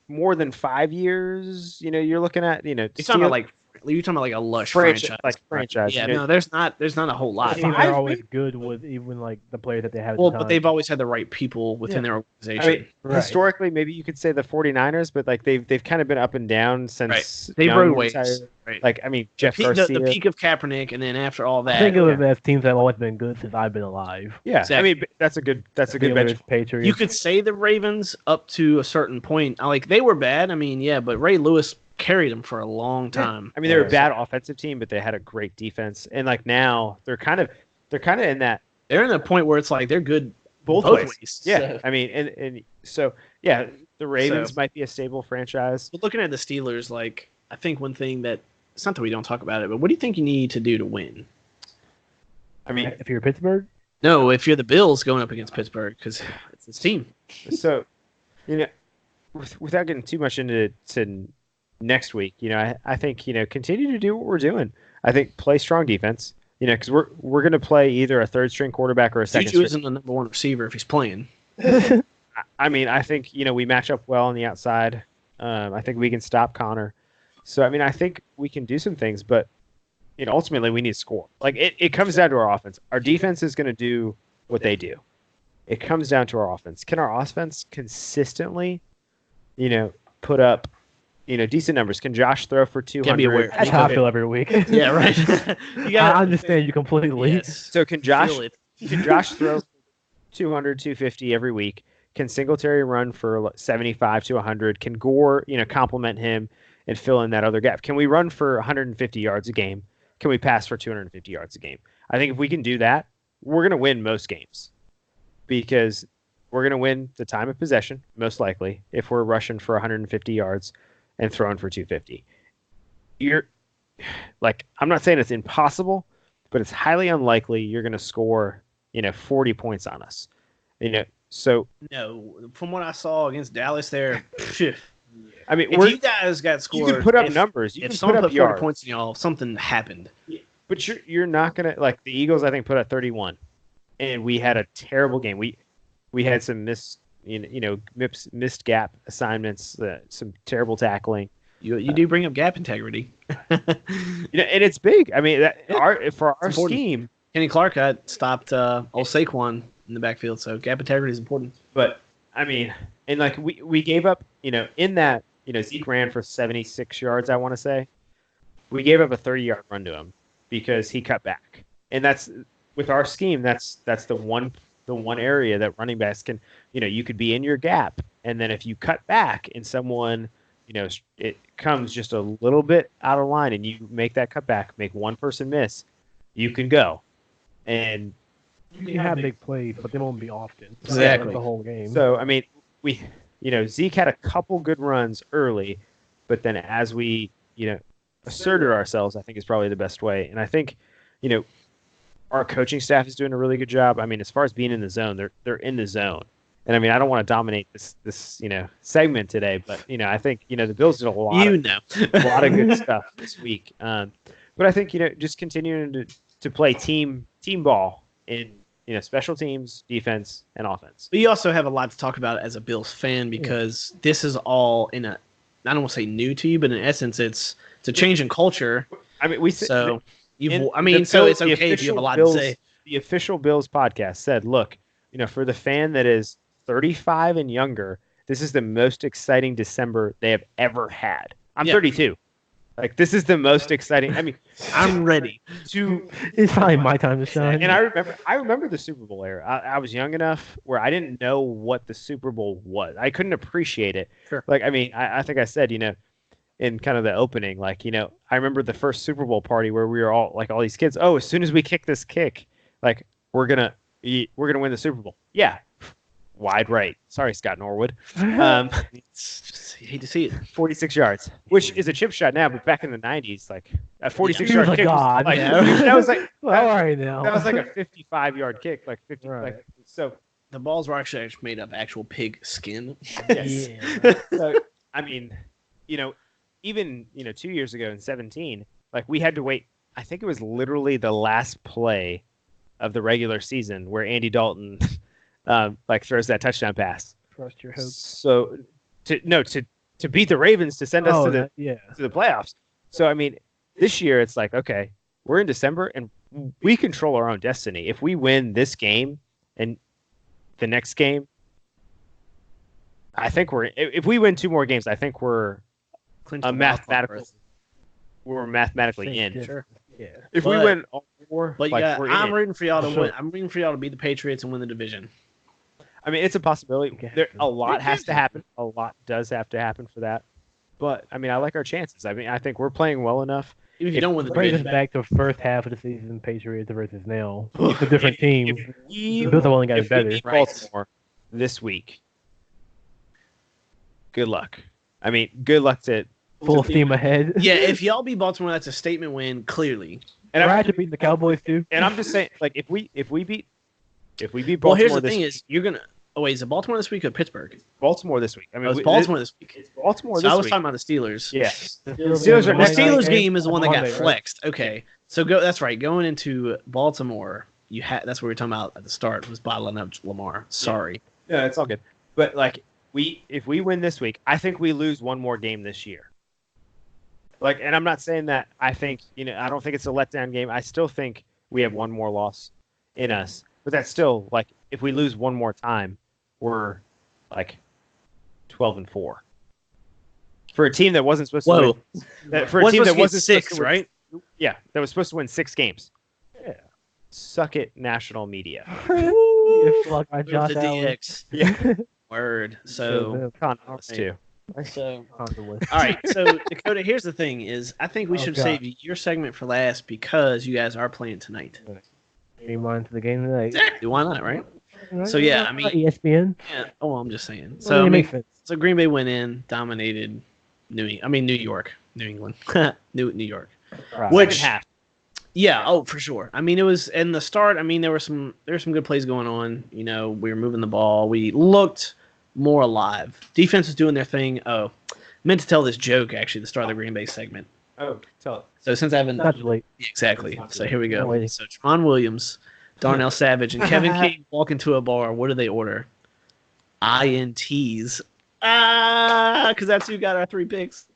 A: more than 5 years. You're looking at
B: you're talking about like a lush franchise.
A: franchise.
B: Yeah, no, there's not a whole lot.
C: Teams
A: Five,
C: are always good with even like the players that they have. At
B: Well,
C: the
B: but
C: time.
B: they've always had the right people within their
A: I
B: organization.
A: mean, historically, maybe you could say the 49ers, but like they've kind of been up and down since
B: They
A: Young
B: rode waves.
A: retired.
B: Right.
A: Like I mean, Jeff
B: the
A: Garcia.
B: peak of Kaepernick, and then after all that,
C: I think it was as teams that have always been good since I've been alive.
A: Yeah,
B: Exactly.
A: I mean that's a good
C: Steelers,
A: bench.
C: Patriots.
B: you could say the Ravens up to a certain point. Like they were bad. I mean, yeah, but Ray Lewis carried them for a long time.
A: I mean, they were a bad offensive team, but they had a great defense. And like now, they're kind of in that
B: They're in a point where it's like they're good
A: both
B: ways.
A: ways. Yeah,
B: So-
A: I mean, and so yeah, the Ravens
B: So-
A: might be a stable franchise.
B: But looking at the Steelers, like I think one thing that it's not that we don't talk about it, but what do you think you need to do to win?
A: I mean,
C: if you're Pittsburgh,
B: No, if you're the Bills going up against Pittsburgh, because it's this team.
A: so without getting too much into next week, I think continue to do what we're doing. I think play strong defense. Because we're going to play either a third string quarterback or a second
B: Juju
A: string.
B: isn't the number one receiver if he's playing.
A: I mean, I think we match up well on the outside. I think we can stop Connor. So I mean, I think we can do some things, but ultimately we need to score. Like it comes down to our offense. Our defense is going to do what they do. It comes down to our offense. Can our offense consistently, put up, decent numbers? Can Josh throw for 200?
B: Can't be aware.
C: that's how I feel every week.
B: Yeah, right. You
C: I understand you completely.
B: Yes.
A: So can Josh?
B: Feel it.
A: Can Josh throw 200, 250 every week? Can Singletary run for 75 to 100? Can Gore, complement him and fill in that other gap? Can we run for 150 yards a game? Can we pass for 250 yards a game? I think if we can do that, we're going to win most games because we're going to win the time of possession, most likely, if we're rushing for 150 yards and throwing for 250. I'm not saying it's impossible, but it's highly unlikely you're going to score 40 points on us. So
B: No, from what I saw against Dallas, there.
A: I mean,
B: If you guys got
A: you
B: scored,
A: can put up
B: if,
A: numbers. You
B: if
A: can put
B: someone
A: up
B: put 40
A: yards,
B: points in y'all, something happened.
A: but you're not gonna like the Eagles. I think put up 31, and we had a terrible game. We had some missed gap assignments, some terrible tackling.
B: You do bring up gap integrity.
A: And it's big. I mean, for our
B: important.
A: scheme.
B: Kenny Clark got stopped old Saquon in the backfield, so gap integrity is important.
A: But I mean, and like we gave up, in that, Zeke ran for 76 yards, I want to say. We gave up a 30-yard run to him because he cut back. And that's with our scheme, that's the one area that running backs can, you could be in your gap, and then if you cut back and someone, it comes just a little bit out of line and you make that cut back, make one person miss, you can go. And
C: You can have big plays, but they won't be often.
B: Exactly.
C: The whole game.
A: so, I mean, Zeke had a couple good runs early, but then as we, asserted ourselves, I think is probably the best way. And I think, our coaching staff is doing a really good job. I mean, as far as being in the zone, they're in the zone. And I mean, I don't want to dominate this segment today, but I think the Bills did a lot of good stuff this week. But I think just continuing to play team ball in special teams, defense, and offense.
B: But you also have a lot to talk about as a Bills fan because this is all I don't want to say new to you, but in essence, it's a change in culture.
A: I mean,
B: So
A: it's
B: it's okay if you have a lot to say.
A: the official Bills podcast said, look, for the fan that is 35 and younger, this is the most exciting December they have ever had. I'm 32. Like, this is the most exciting. I mean,
B: I'm ready.
C: It's finally my time to shine.
A: And I remember the Super Bowl era. I was young enough where I didn't know what the Super Bowl was. I couldn't appreciate it.
B: Sure.
A: Like, I mean, I think I said, in kind of the opening, like, I remember the first Super Bowl party where we were all like, all these kids, oh, as soon as we kick this kick, like, we're gonna win the Super Bowl. Yeah, wide right. Sorry, Scott Norwood.
B: Just hate to see it.
A: 46 yards, which is a chip shot now, but back in the 90s, like a 46-yard kick
C: God.
A: was like, that was like
C: Well, all right now.
A: that was like a 55-yard kick, like 50.
C: Right.
A: Like, so
B: The balls were actually made of actual pig skin.
A: yes.
C: Yeah.
A: So, I mean, even 2 years ago in 2017, like we had to wait. I think it was literally the last play of the regular season where Andy Dalton like throws that touchdown pass.
C: Trust your hopes.
A: So to beat the Ravens to send us to the playoffs. So I mean, this year it's like, okay, we're in December and we control our own destiny. If we win this game and the next game, I think if we win 2 more games, I think we're mathematically in.
B: Sure.
C: Yeah.
A: If we win all 4,
B: But
A: like, we're
B: I'm
A: in.
B: rooting for y'all to
C: Sure.
B: win. I'm rooting for y'all to beat the Patriots and win the division.
A: I mean, it's a possibility.
C: Okay.
A: A lot has to happen. A lot does have to happen for that. But I mean, I like our chances. I mean, I think we're playing well enough.
B: Even if you don't win the
C: Brings us
B: division.
C: back to first half of the season, Patriots versus now. It's a different team.
A: If we,
C: The Bills have only got
A: if we
C: better.
A: beat
B: Right.
A: Baltimore this week, good luck. I mean, good luck to.
C: Full steam ahead.
B: Yeah, if y'all beat Baltimore, that's a statement win, clearly.
A: And
C: We're
A: I'm,
C: actually beating the Cowboys too.
A: and I'm just saying, like, if we beat Baltimore
B: Well, here's the
A: this
B: thing:
A: week,
B: is you're gonna. Oh wait, is it Baltimore this week or Pittsburgh?
A: Baltimore this week. I mean,
B: Oh, it's Baltimore this week.
A: Baltimore
B: So
A: this
B: I was
A: week.
B: talking about the Steelers.
A: Yeah.
C: The
A: Steelers are
B: The
A: next
B: Steelers game is the one that got
C: Monday, right?
B: flexed. Okay, so that's right. Going into Baltimore, that's what we were talking about at the start was bottling up Lamar. Sorry.
A: Yeah, it's all good. But like if we win this week, I think we lose one more game this year. Like, and I'm not saying that I think, I don't think it's a letdown game. I still think we have one more loss in us. But that's still like if we lose one more time, we're like 12-4. For a team that wasn't supposed to
B: Whoa.
A: win. For a team that wasn't supposed
B: 6,
A: to win,
B: right?
A: Yeah, that was supposed to win 6 games.
C: Yeah.
A: Suck it, national media.
C: Get fucked by
B: Move
C: Josh
B: to
C: Allen.
B: DX.
A: Yeah.
B: Word. So,
A: Con us too.
B: so
C: Constantly.
B: all right. So Dakota, here's the thing: is I think we
C: Oh,
B: should
C: God.
B: save your segment for last because you guys are playing tonight.
C: Game on to the game tonight.
B: Exactly. Why not? Right. So, yeah, I mean-
C: ESPN.
B: Yeah. Oh, I'm just saying.
C: So
B: So I mean,
C: makes sense.
B: so Green Bay went in, dominated New York, New England, New York.
C: Right.
B: Which-
A: Second half.
B: Yeah, oh for sure. I mean, it was in the start. I mean, there were some good plays going on. We were moving the ball. We looked more alive. Defense was doing their thing. Oh, meant to tell this joke actually. The start of the Green Bay segment.
A: Oh, tell it.
B: So since I haven't
C: Not too late.
B: exactly, so here we
C: I'm
B: go.
C: waiting.
B: So Tron Williams, Darnell Savage, and Kevin King walk into a bar. What do they order? INTs. Because that's who got our 3 picks.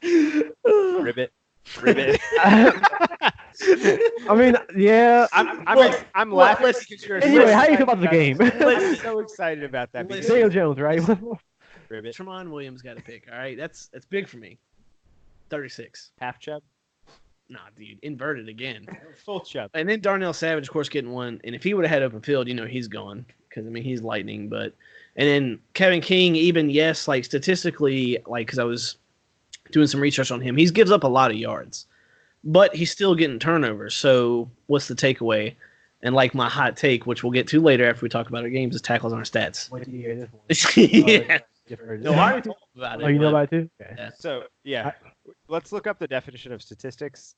A: Ribbit. Ribbit.
C: I mean, yeah.
A: I'm laughing
B: let's-
A: because you're
C: Anyway, how do you feel about the game?
A: I'm so excited about that. because-
C: Daniel Jones, right?
A: Ribbit.
B: Tramon Williams got a pick. All right, that's big for me. 36.
A: Half chub.
B: Nah, dude, inverted again.
A: Full chub.
B: And then Darnell Savage, of course, getting one. And if he would have had open field, he's gone because I mean he's lightning. But and then Kevin King, even yes, like statistically, like because I was doing some research on him, he gives up a lot of yards, but he's still getting turnovers. So what's the takeaway? And like my hot take, which we'll get to later after we talk about our games, is tackles aren't stats.
C: Wait till you hear this one.
B: Yeah. No, I already told you about it.
C: Oh, you know
B: but-
C: about it too? Okay.
B: Yeah.
A: So yeah, let's look up the definition of statistics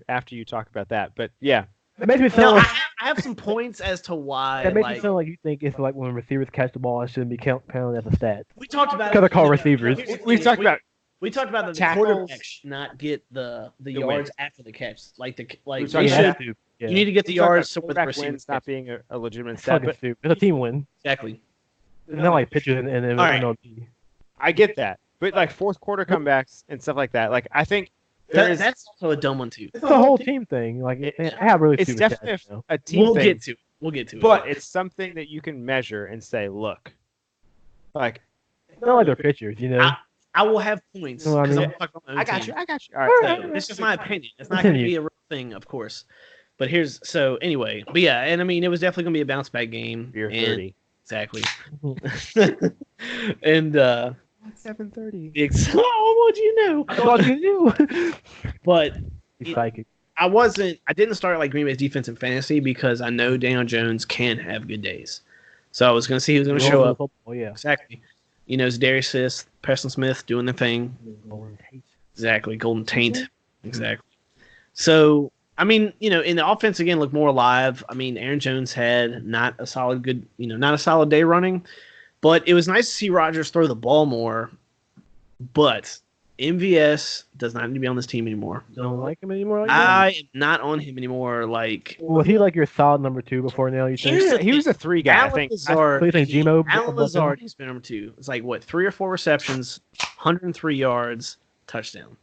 A: after you talk about that. But yeah,
C: That makes me
B: No,
C: sound like
B: I have some points as to why.
C: that makes
B: like,
C: me sound like you think it's like when receivers catch the ball, it shouldn't be counted as a stat.
B: we talked about.
C: Because they're called receivers.
B: Here's the
A: we've
B: thing,
A: talked about
B: We talked about the
A: tackles,
B: quarterback should not get the yards
A: wins.
B: after the catch. Like
A: We've
B: they
A: talked
B: should.
A: about-
C: Yeah.
B: You need to get the
A: we talked about
B: yards so where the
A: quarterback
B: receiver
A: wins not being a legitimate
C: It's
A: stat.
C: fucking
A: But
C: stupid. It's a team win.
B: exactly.
C: It's not like pitchers and
B: All right.
C: MLB.
A: I get that. But like fourth quarter comebacks and stuff like that, like I think
B: That's also a dumb one too.
C: It's a whole team thing. Like I have really
A: It's
C: stupid
A: definitely
C: stats, you know?
A: a team
B: We'll
A: thing.
B: get to it. We'll get to it.
A: But it's something that you can measure and say, look, like
C: It's not like they're pitchers, you know.
B: I will have points.
C: Well, I
B: 'cause
C: mean-
B: I'm talking about my own
A: I got
B: team.
A: you, I got you. All right,
B: So, it's just my opinion. It's not going to be a real thing, of course. But anyway. But yeah, and I mean, it was definitely going to be a bounce back game.
A: you're
B: and-
A: 30.
B: Exactly. And
A: 7:30.
B: oh, what'd you know?
C: I thought you knew.
B: But
C: He's psychic.
B: I didn't start like Green Bay's defense in fantasy because I know Daniel Jones can have good days. So I was going to see who's going to show up.
C: Oh yeah.
B: Exactly. You know, it's Darius Smith, Preston Smith doing the thing. Exactly. Golden Taint. Exactly. So, I mean, you know, in the offense again looked more alive. I mean, Aaron Jones had not a solid day running, but it was nice to see Rodgers throw the ball more. But MVS does not need to be on this team anymore.
C: Don't like him anymore. Like
B: I am not on him anymore. Like,
C: was he like your solid number 2 before now? You think?
A: He was a 3 guy, I
B: Alan
A: think.
B: Lazard,
C: So you think Geno
B: Alan
C: above him?
B: Lazard has been number 2. It's like what 3 or 4 receptions, 103 yards, touchdown.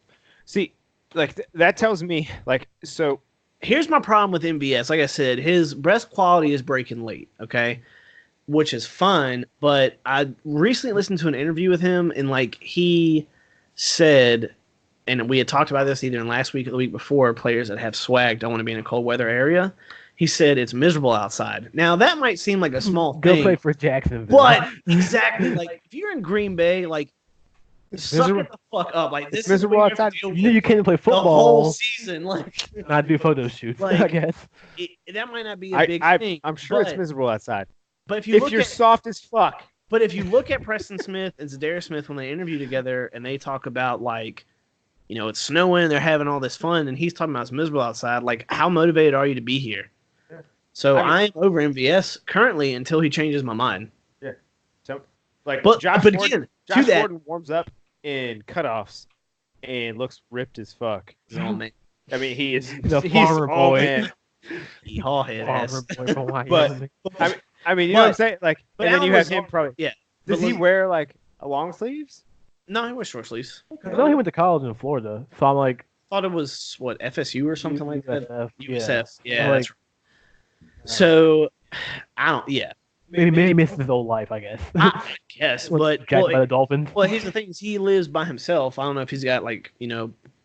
A: See, like that tells me, like, so
B: Here's my problem with MVS. Like I said, his breast quality is breaking late, okay? Which is fine, but I recently listened to an interview with him, and like he said, and we had talked about this either in last week or the week before, players that have swag don't want to be in a cold weather area. He said it's miserable outside. Now that might seem like a small
C: Go
B: thing,
C: play for Jacksonville.
B: but exactly, like if you're in Green Bay, like suck
A: miserable.
B: it the fuck up. Like this is
A: miserable
B: what you have
A: outside.
B: to deal
C: you know you
B: with
C: can't play
B: the whole
C: football,
B: season. Like
C: not do photo shoots.
B: Like,
C: I guess.
B: that might not be a big thing.
A: I'm sure it's
B: but-
A: miserable outside.
B: But if you
A: If
B: look
A: you're
B: at,
A: soft as fuck,
B: but if you look at Preston Smith and Zadarius Smith when they interview together and they talk about like, you know, it's snowing, they're having all this fun, and he's talking about it's miserable outside. Like, how motivated are you to be here?
A: Yeah.
B: So
A: I
B: I'm over MVS currently until he changes my mind.
A: so like,
B: But
A: Josh
B: but
A: Gordon,
B: again, to
A: Josh
B: that,
A: Gordon warms up in cutoffs and looks ripped as fuck.
B: oh man,
A: I mean, he is
C: The
A: he's
C: farmer
A: all
C: boy.
A: man.
B: Yeehaw head ass.
C: Farmer boy from
A: But-
C: Wyoming.
A: I mean, you know what I'm saying? Like,
B: but
A: and then you
B: Alan
A: have him
B: Lazard-
A: probably.
B: yeah.
A: Does
B: But
A: he
B: look-
A: wear like a long sleeves?
B: No, he wears short sleeves.
C: I know he went to college in Florida, so I'm like
B: Thought it was what FSU or something like that.
C: USF,
B: USF, yeah.
C: Like-
B: That's right. So I don't. Yeah,
C: Maybe he missed his old life, I guess.
B: I guess, but
C: Jacked
B: well,
C: by the Dolphins.
B: Well, here's the thing: is he lives by himself. I don't know if he's got like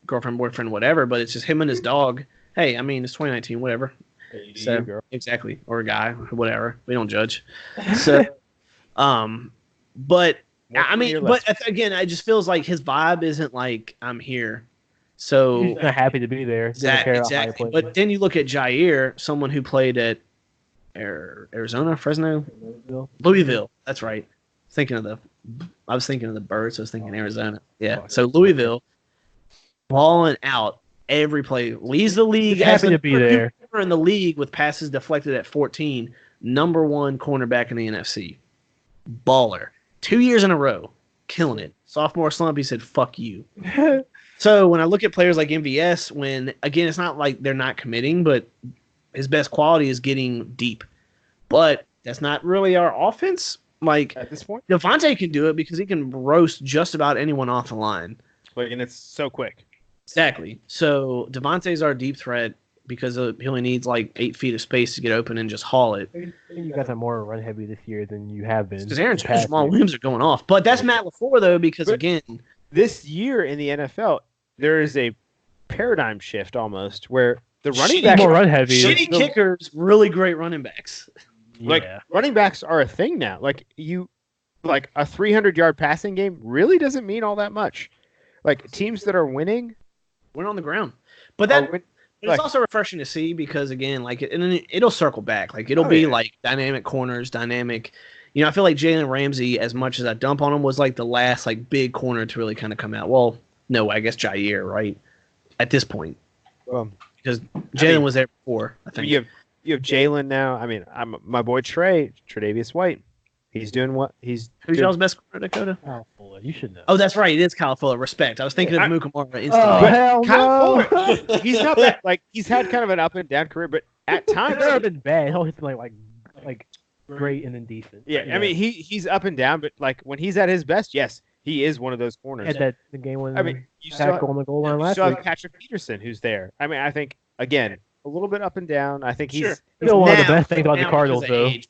B: girlfriend, boyfriend, whatever. But it's just him and his dog. Hey, I mean it's 2019, whatever. So
A: girl.
B: exactly, or a guy, or whatever. We don't judge. So, but I mean, but again, it just feels like his vibe isn't like I'm here. So
C: He's not happy to be there. Doesn't care how high he
B: exactly.
C: plays.
B: But then you look at Jair, someone who played at Arizona, Fresno, Louisville. That's right. I was thinking of the Birds. I was thinking Arizona. Yeah. So Louisville, balling out every play, leads the league.
C: He's happy to be there.
B: In the league with passes deflected at 14, number 1 cornerback in the NFC. Baller. 2 years in a row, killing it. Sophomore slump, he said, "Fuck you." So when I look at players like MVS, when again it's not like they're not committing, but his best quality is getting deep. But that's not really our offense. Like
A: At this point,
B: Devontae can do it because he can roast just about anyone off the line.
A: like, and it's so quick.
B: Exactly. So Devontae's our deep threat because he only needs like 8 feet of space to get open and just haul it.
C: You guys are more run heavy this year than you have been.
B: Because Aaron
C: the
B: Jones,
C: past
B: Jamal
C: year.
B: Williams are going off. But that's Matt LaFleur though, because
A: But-
B: again,
A: This year in the NFL, there is a paradigm shift almost where the running
B: Shitty
A: backs,
C: more run heavy.
B: shitty kickers, really great running backs.
A: like
C: Yeah.
A: running backs are a thing now. Like a 300-yard passing game really doesn't mean all that much. Like teams that are winning,
B: Went on the ground. But that
A: are win-
B: But
A: Like-
B: it's also refreshing to see because again, like and then it'll circle back. Like it'll
A: Oh,
B: be
A: yeah.
B: like dynamic corners, dynamic. You know, I feel like Jalen Ramsey, as much as I dump on him, was like the last like big corner to really kind of come out. Well, no, I guess Jair, right? At this point,
A: well,
B: because Jalen
A: mean,
B: was there before. I think.
A: you have Jalen now. I mean, I'm my boy Tre'Davious White. He's doing what he's.
B: Who's
A: doing-
B: y'all's best corner, Dakota?
C: Kyle Fuller, you should know.
B: Oh, that's right. It is Kyle Fuller. Respect. I was thinking of Mukamara instantly.
C: Oh, hell
A: Kyle
C: no.
A: Fuller, he's not that like he's had kind of an up and down career, but at
C: He's
A: times,
C: never been bad. He's always been like great and then decent.
A: yeah. I mean, he's up and down, but like when he's at his best, yes, He is one of those corners.
C: Had that the game when
A: I mean, you
C: tackle on the goal line
A: you
C: last
A: still have
C: week.
A: Patrick Peterson, who's there. I mean, I think again a little bit up and down. I think
B: Sure.
A: he's
C: Still one of the
B: Now-
C: best things about the
B: now
C: Cardinals,
B: because of
C: though.
B: age,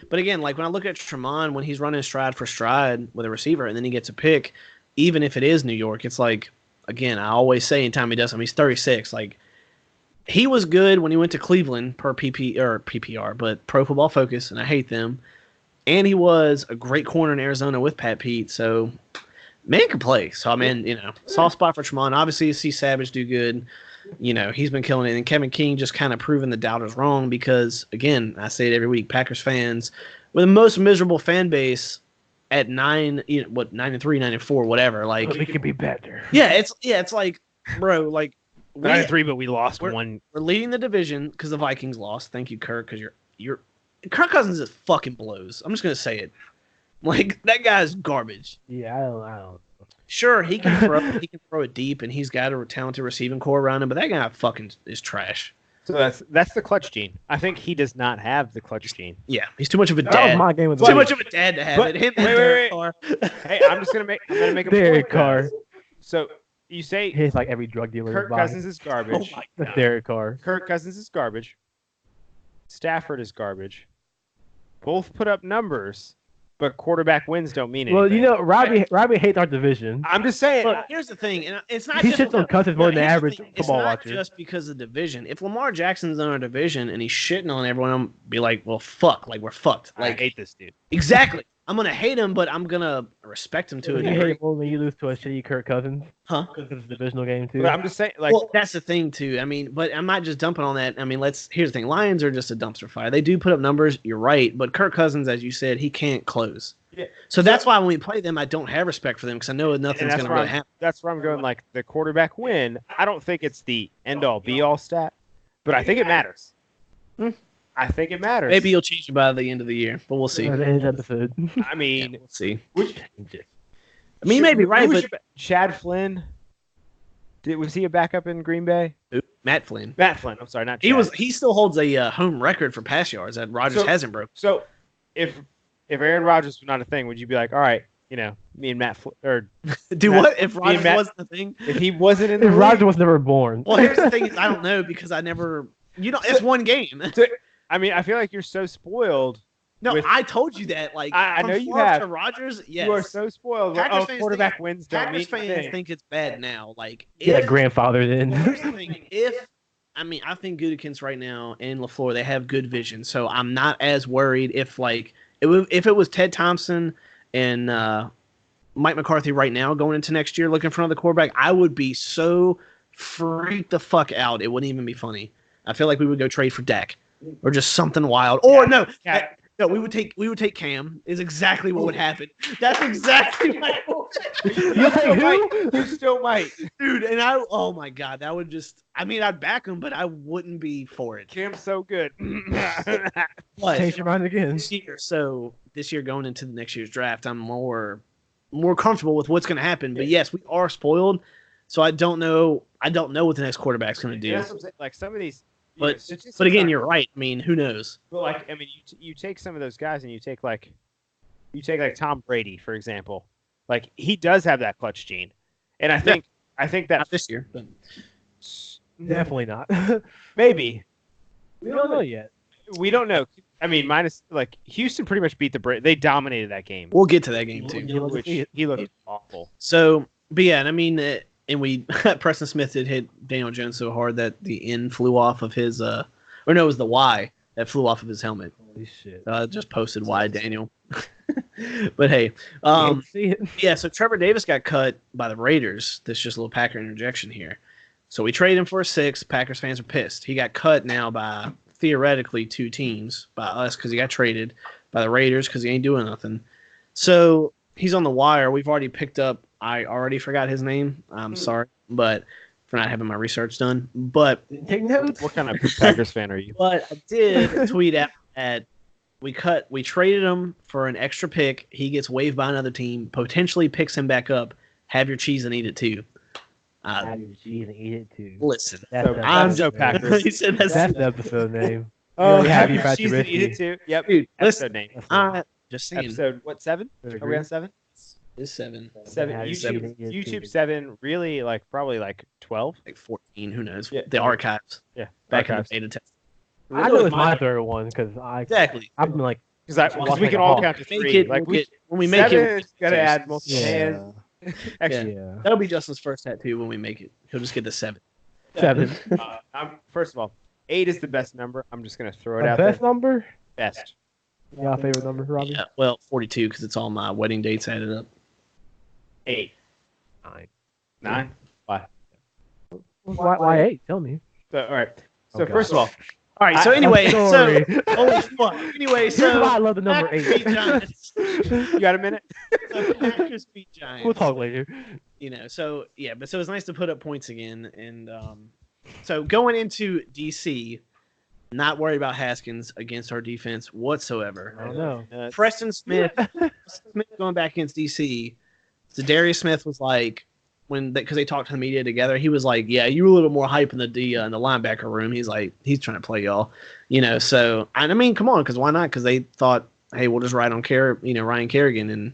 B: but again, like when I look at Tremont when he's running stride for stride with a receiver, and then he gets a pick, even if it is New York, it's like again I always say anytime he does something, he's 36. Like he was good when he went to Cleveland per PPR, but Pro Football Focus, and I hate them. And he was a great corner in Arizona with Pat Pete, so man can play. So I mean, soft spot for Tremont. Obviously, you see Savage do good. He's been killing it, and Kevin King just kind of proving the doubters wrong because, again, I say it every week, Packers fans with the most miserable fan base at 9-3, 9-4, whatever. Like,
C: We could be better.
B: it's like, bro, like
A: 9-3, but we lost
B: we're-
A: one.
B: we're leading the division because the Vikings lost. Thank you, Kirk, because you're Kirk Cousins is fucking blows. I'm just gonna say it. Like that guy's garbage.
C: Yeah, I don't.
B: Sure, he can throw it deep, and he's got a talented receiving core around him, but that guy fucking is trash.
A: So that's the clutch gene. I think he does not have the clutch gene.
B: Yeah, he's too much of a
C: That was
B: dad.
C: my game with
B: Too much of a dad to have
A: But-
B: it. Him
A: wait,
B: and Derek
A: wait,
B: Carr.
A: Hey, I'm gonna make a
C: Derek
A: point.
C: Carr.
A: So you say
C: He's like every drug dealer.
A: Kirk
C: buys.
A: Cousins is garbage.
B: Oh my
C: That's
B: God.
C: Derek Carr.
A: Kirk Cousins is garbage. Stafford is garbage. Both put up numbers, but quarterback wins don't mean anything.
C: Well, Robbie hates our division.
A: I'm just saying.
B: Look, here's the thing, and it's not
C: He
B: just
C: shits on Cousins more than the
B: here's
C: average
B: thing,
C: football
B: it's not
C: watcher.
B: just because of division. If Lamar Jackson's in our division and he's shitting on everyone, I'm be like, well, fuck, like we're fucked.
A: I
B: Like
A: hate this dude.
B: exactly. I'm gonna hate him, but I'm gonna respect him to a
C: You hate
B: degree.
C: it more when you lose to a shitty Kirk Cousins
B: Huh?
C: because it's a divisional game too.
A: But I'm just saying, like,
B: Well, that's the thing too. I mean, but I'm not just dumping on that. I mean, here's the thing. Lions are just a dumpster fire. They do put up numbers. You're right, but Kirk Cousins, as you said, he can't close.
A: Yeah.
B: So that's why when we play them, I don't have respect for them because I know
A: and
B: nothing's
A: that's
B: gonna
A: where
B: really
A: I'm,
B: happen.
A: that's where I'm going. Like the quarterback win. I don't think it's the end all be all stat, but I think it matters.
B: Hmm.
A: I think it matters.
B: Maybe you'll change it by the end of the year, but we'll see.
C: At the end of the episode.
A: I
B: Yeah,
A: mean,
B: we'll see.
A: which,
B: I mean, you may be right,
A: who was
B: but
A: Chad Flynn. Was he a backup in Green Bay?
B: Matt Flynn.
A: Matt Flynn. I'm sorry, not Chad.
B: He still holds a home record for pass yards that Rodgers
A: So-
B: hasn't broken.
A: So, if Aaron Rodgers was not a thing, would you be like, all right, me and Matt, or
B: Do
A: Matt-
B: what if Rodgers
A: Matt-
B: wasn't the thing?
A: if he wasn't in the
C: If
A: league?
C: Roger was never born.
B: Well, here's the thing: is I don't know because I never. It's one game.
A: I mean, I feel like you're so spoiled.
B: No,
A: with-
B: I told you that. Like
A: I
B: from
A: know you
B: Favre
A: have.
B: To Rodgers, yes.
A: You are so spoiled. Like,
B: Packers
A: oh,
B: fans
A: quarterback
B: think-
A: wins don't
B: Packers
A: mean
B: fans
A: anything.
B: think it's bad now. Like
C: Get a
B: if
C: grandfather then.
B: here's the thing: I think Gutekunst right now and LaFleur they have good vision, so I'm not as worried if if it was Ted Thompson and Mike McCarthy right now going into next year looking for another quarterback, I would be so freaked the fuck out. It wouldn't even be funny. I feel like we would go trade for Dak or just something wild. Or no,
A: Cat.
B: no, we would take Cam. Is exactly what would happen. That's exactly my
C: You take who?
A: You still might.
B: dude. And oh my god, that would just. I mean, I'd back him, but I wouldn't be for it.
A: Cam's so good.
B: But
C: Change your mind again.
B: this year going into the next year's draft, I'm more comfortable with what's going to happen. But yes, we are spoiled, so I don't know what the next quarterback's going to do.
A: That's what I'm saying. Like some of these.
B: But-
A: statistics
B: But again,
A: aren't-
B: you're right. I mean, who knows?
A: But like, I mean, you take some of those guys and you take like Tom Brady, for example. Like he does have that clutch gene, and I think that
B: Not this year. But
C: Definitely not.
A: maybe
C: We don't know yet.
A: we don't know. I mean, minus like Houston pretty much beat the Brit. They dominated that game.
B: we'll get to that game too.
C: You'll
A: Which
C: see it.
A: he looked awful.
B: So, but yeah, and I mean, and we Preston Smith did hit Daniel Jones so hard that the N flew off of his or no, it was the Y that flew off of his helmet.
C: Holy shit.
B: I just posted why Daniel. But hey,
C: See it.
B: yeah. So Trevor Davis got cut by the Raiders. This is just a little Packer interjection here. So we traded him for a 6. Packers fans are pissed. He got cut now by theoretically 2 teams, by us because he got traded, by the Raiders because he ain't doing nothing. So he's on the wire. We've already picked up. I already forgot his name. I'm sorry, but for not having my research done. But
C: Take notes.
A: What kind of Packers fan are you?
B: But I did tweet out at we traded him for an extra pick. He gets waived by another team, potentially picks him back up. Have your cheese and eat it too.
C: Have your cheese and eat it too.
B: Listen,
C: That's
A: So
C: the-
B: I'm
A: that's so
C: that's the-
A: Packers.
B: he said
C: That's the episode name.
A: Oh,
C: really
A: have
C: happy
A: your
C: about
A: cheese
C: your
A: and eat it
C: whiskey.
A: too. Yep.
B: Dude,
A: episode name.
B: Just saying.
A: Episode what 7?
C: Third
A: Are we on
C: grade.
A: 7?
B: It's 7.
A: 7.
C: Yeah,
A: YouTube,
C: yeah,
A: YouTube
C: yeah.
A: 7. Really, like probably like 12.
B: Like 14, who knows?
A: Yeah.
B: The archives.
A: Yeah,
B: Back
A: archives.
B: in the beta test.
C: I know it's my third one because
B: Exactly.
C: I've been like,
A: Because
C: Watch
A: we
C: like
A: can
C: a
A: all
C: hawk.
A: count to
B: Make
A: 3.
B: it,
A: Like
B: when we make
A: seven,
B: it,
A: gotta
B: we'll
A: add multiple
C: yeah,
A: hands. Extra.
C: yeah,
B: that'll be Justin's first tattoo when we make it. He'll just get the 7.
C: 7.
A: First of all, 8 is the best number. I'm just gonna throw it
C: The
A: out
C: best
A: there.
C: number?
A: Best.
C: Yeah, favorite number, Robbie?
B: Yeah, well, 42 because it's all my wedding dates added up.
A: 8.
C: 9.
A: 9. Why?
C: Why 8? Tell me.
A: So, all right. So
C: Okay.
A: first of all,
B: All right. So anyway,
C: I'm
B: so
C: sorry.
B: holy fuck. Anyway,
C: Here's
B: so
C: why I love the number
B: Packers
C: 8.
B: beat Giants.
A: you got a minute?
B: So Packers beat Giants.
C: We'll talk later.
B: So yeah, but so it's nice to put up points again, and so going into DC, not worried about Haskins against our defense
C: I
B: whatsoever.
C: don't know.
B: Preston Smith going back against DC. So Darius Smith was like, because they talked to the media together, he was like, "Yeah, you were a little more hype in the linebacker room." He's like, he's trying to play y'all, So I mean, come on, because why not? Because they thought, hey, we'll just ride on Ryan Kerrigan, and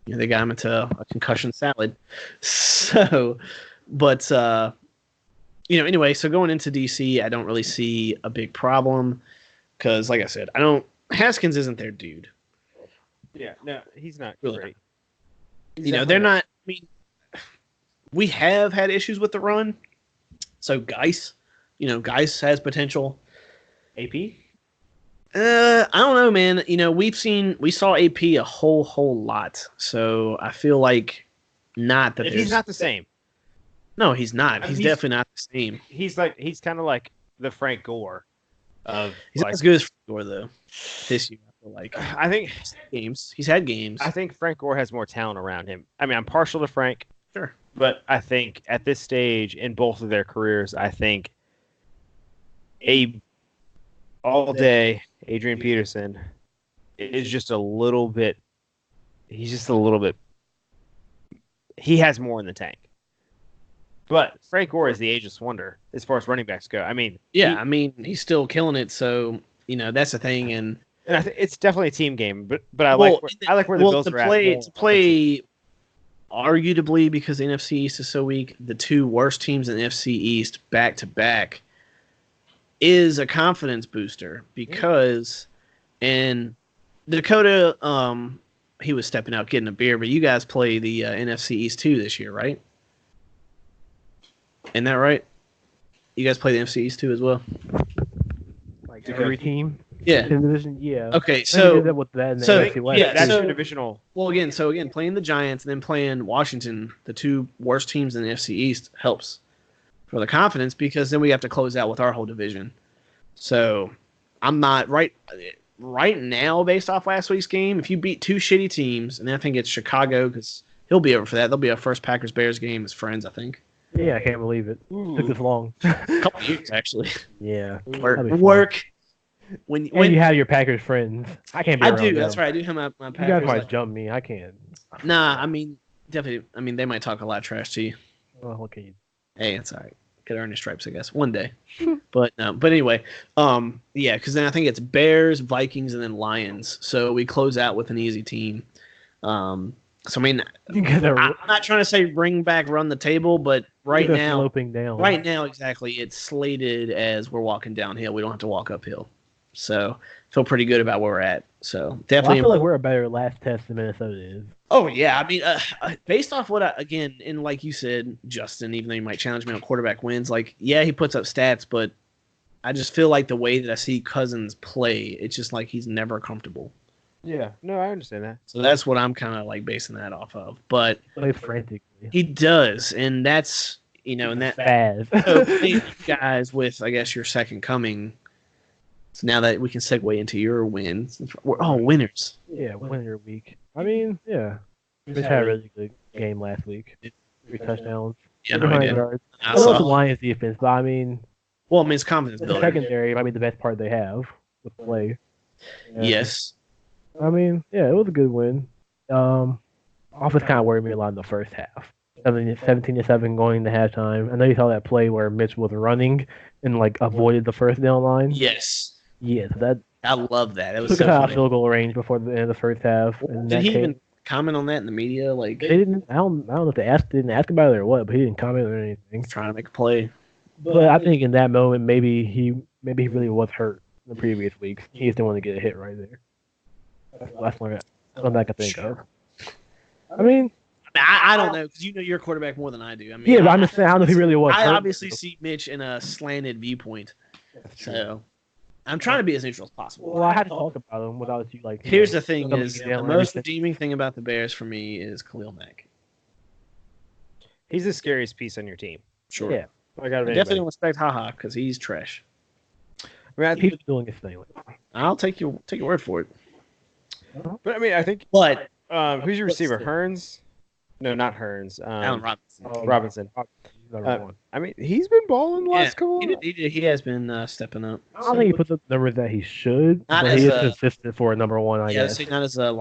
B: they got him into a concussion salad. So, but anyway, so going into DC, I don't really see a big problem because, like I said, Haskins isn't their dude.
A: Yeah. No, he's not
B: Really
A: great.
B: They're not. I mean, we have had issues with the run. So Geis has potential.
A: AP.
B: I don't know, man. We saw AP a whole lot. So I feel like not that
A: He's not the same.
B: No, he's not.
A: I mean,
B: He's
A: he's-
B: definitely not the same.
A: He's kind of like the Frank Gore of
B: He's
A: like.
B: not as good as Gore though. This year, I feel like
A: I think
B: he's had games.
A: I think Frank Gore has more talent around him. I mean, I'm partial to Frank.
B: Sure.
A: But I think at this stage in both of their careers, I think all day Adrian Peterson is just a little bit. He's just a little bit. He has more in the tank. But Frank Gore is the ageless wonder as far as running backs go. I mean,
B: Yeah, he's still killing it. So that's the thing. And
A: I think it's definitely a team game. But I like where the Bills are at.
B: To play arguably, because the NFC East is so weak, the two worst teams in the NFC East back to back is a confidence booster because and Dakota he was stepping out getting a beer, but you guys play the NFC East 2 this year, right? Isn't that right? You guys play the NFC East 2 as well?
C: Like every team
B: Yeah.
C: in the division, yeah.
B: Okay,
C: I think they
B: so
C: did that with that in the
B: so,
C: NFC West.
B: yeah,
A: That's
B: so-
A: your divisional.
B: Well, again, playing the Giants and then playing Washington, the two worst teams in the NFC East, helps for the confidence because then we have to close out with our whole division. So I'm not right now, based off last week's game. If you beat two shitty teams, and I think it's Chicago because he'll be over for that. There'll be our first Packers-Bears game as friends, I think.
C: Yeah, I can't believe it. Took this long.
B: A couple of years actually.
C: Yeah.
B: Work.
C: That'd be fun.
B: Work. When
C: you have your Packers friends. I can't be
B: I
C: around
B: do.
C: them.
B: That's right. I do have my
C: You guys
B: Packers.
C: might jump me. I can't.
B: Nah, definitely. They might talk a lot of trash to you.
C: Well, what can you
B: Hey, it's all right. Could earn your stripes, I guess, one day. But anyway, yeah, because then I think it's Bears, Vikings, and then Lions. So we close out with an easy team. So
C: You guys are
B: I'm not trying to say bring back, run the table, but right
C: they're
B: now,
C: sloping down.
B: exactly, it's slated as we're walking downhill. We don't have to walk uphill. So feel pretty good about where we're at. So
C: Well,
B: definitely.
C: I feel like we're a better last test than Minnesota is.
B: Oh yeah, based off what and like you said, Justin, even though you might challenge me on quarterback wins, like yeah, he puts up stats, but I just feel like the way that I see Cousins play, it's just like he's never comfortable.
A: Yeah, no, I understand that.
B: So that's what I'm kind of like basing that off of. But
C: Plays frantically.
B: he does, and that's and that
C: Fast.
B: so you guys with I guess your second coming. So now that we can segue into your wins, we're all winners.
C: Yeah, winner week. I mean, yeah. We just had a really good game last week. 3 touchdowns.
B: Yeah, no, I
C: 100
B: did.
C: yards.
B: I
C: I love the
B: saw.
C: Lions defense, but I mean,
B: Well, it's confidence
C: the
B: builder.
C: secondary might be the best part they have with play. Yeah.
B: Yes.
C: I mean, yeah, it was a good win. Offense kind of worried me a lot in the first half. 17-7 going to halftime. I know you saw that play where Mitch was running and like avoided the first down line.
B: Yes.
C: Yeah, so that
B: I love that. It was
C: took
B: so
C: us out of
B: funny.
C: field goal range before the end of the first half. And
B: Did
C: that
B: he
C: came-
B: even comment on that in the media? Like
C: They didn't. I don't know if didn't ask about it or what, but he didn't comment or anything.
B: trying to make a play.
C: But I think in that moment, maybe he really was hurt in the previous weeks. He just didn't want to get a hit right there. That's the last one I can think of. I mean,
B: I don't know because you know your quarterback more than I do. I mean,
C: yeah, but I'm just saying I don't know if he really was.
B: I
C: hurt.
B: obviously see Mitch in a slanted viewpoint, so I'm trying to be as neutral as possible.
C: Well, I had to talk about him without you like.
B: Here's the thing:
C: coming
B: is
C: down
B: the
C: and
B: most
C: everything.
B: redeeming thing about the Bears for me is Khalil Mack.
A: He's the scariest piece on your team.
B: Sure,
C: Yeah.
A: I got
B: definitely don't respect haha because he's trash.
A: I mean, I think,
C: He's doing his thing.
B: I'll take your word for it.
A: but I mean, I think.
B: But
A: Who's your receiver?
B: still.
A: Hearns? No, not Hearns.
B: Allen Robinson.
A: Robinson.
C: Number one.
A: I mean, he's been balling the last couple.
B: He has been stepping up.
C: I don't think he puts up the numbers that he should,
B: Not
C: but
B: as
C: he is
B: a-
C: consistent for a number one, I
B: Yeah,
C: guess.
B: so not as a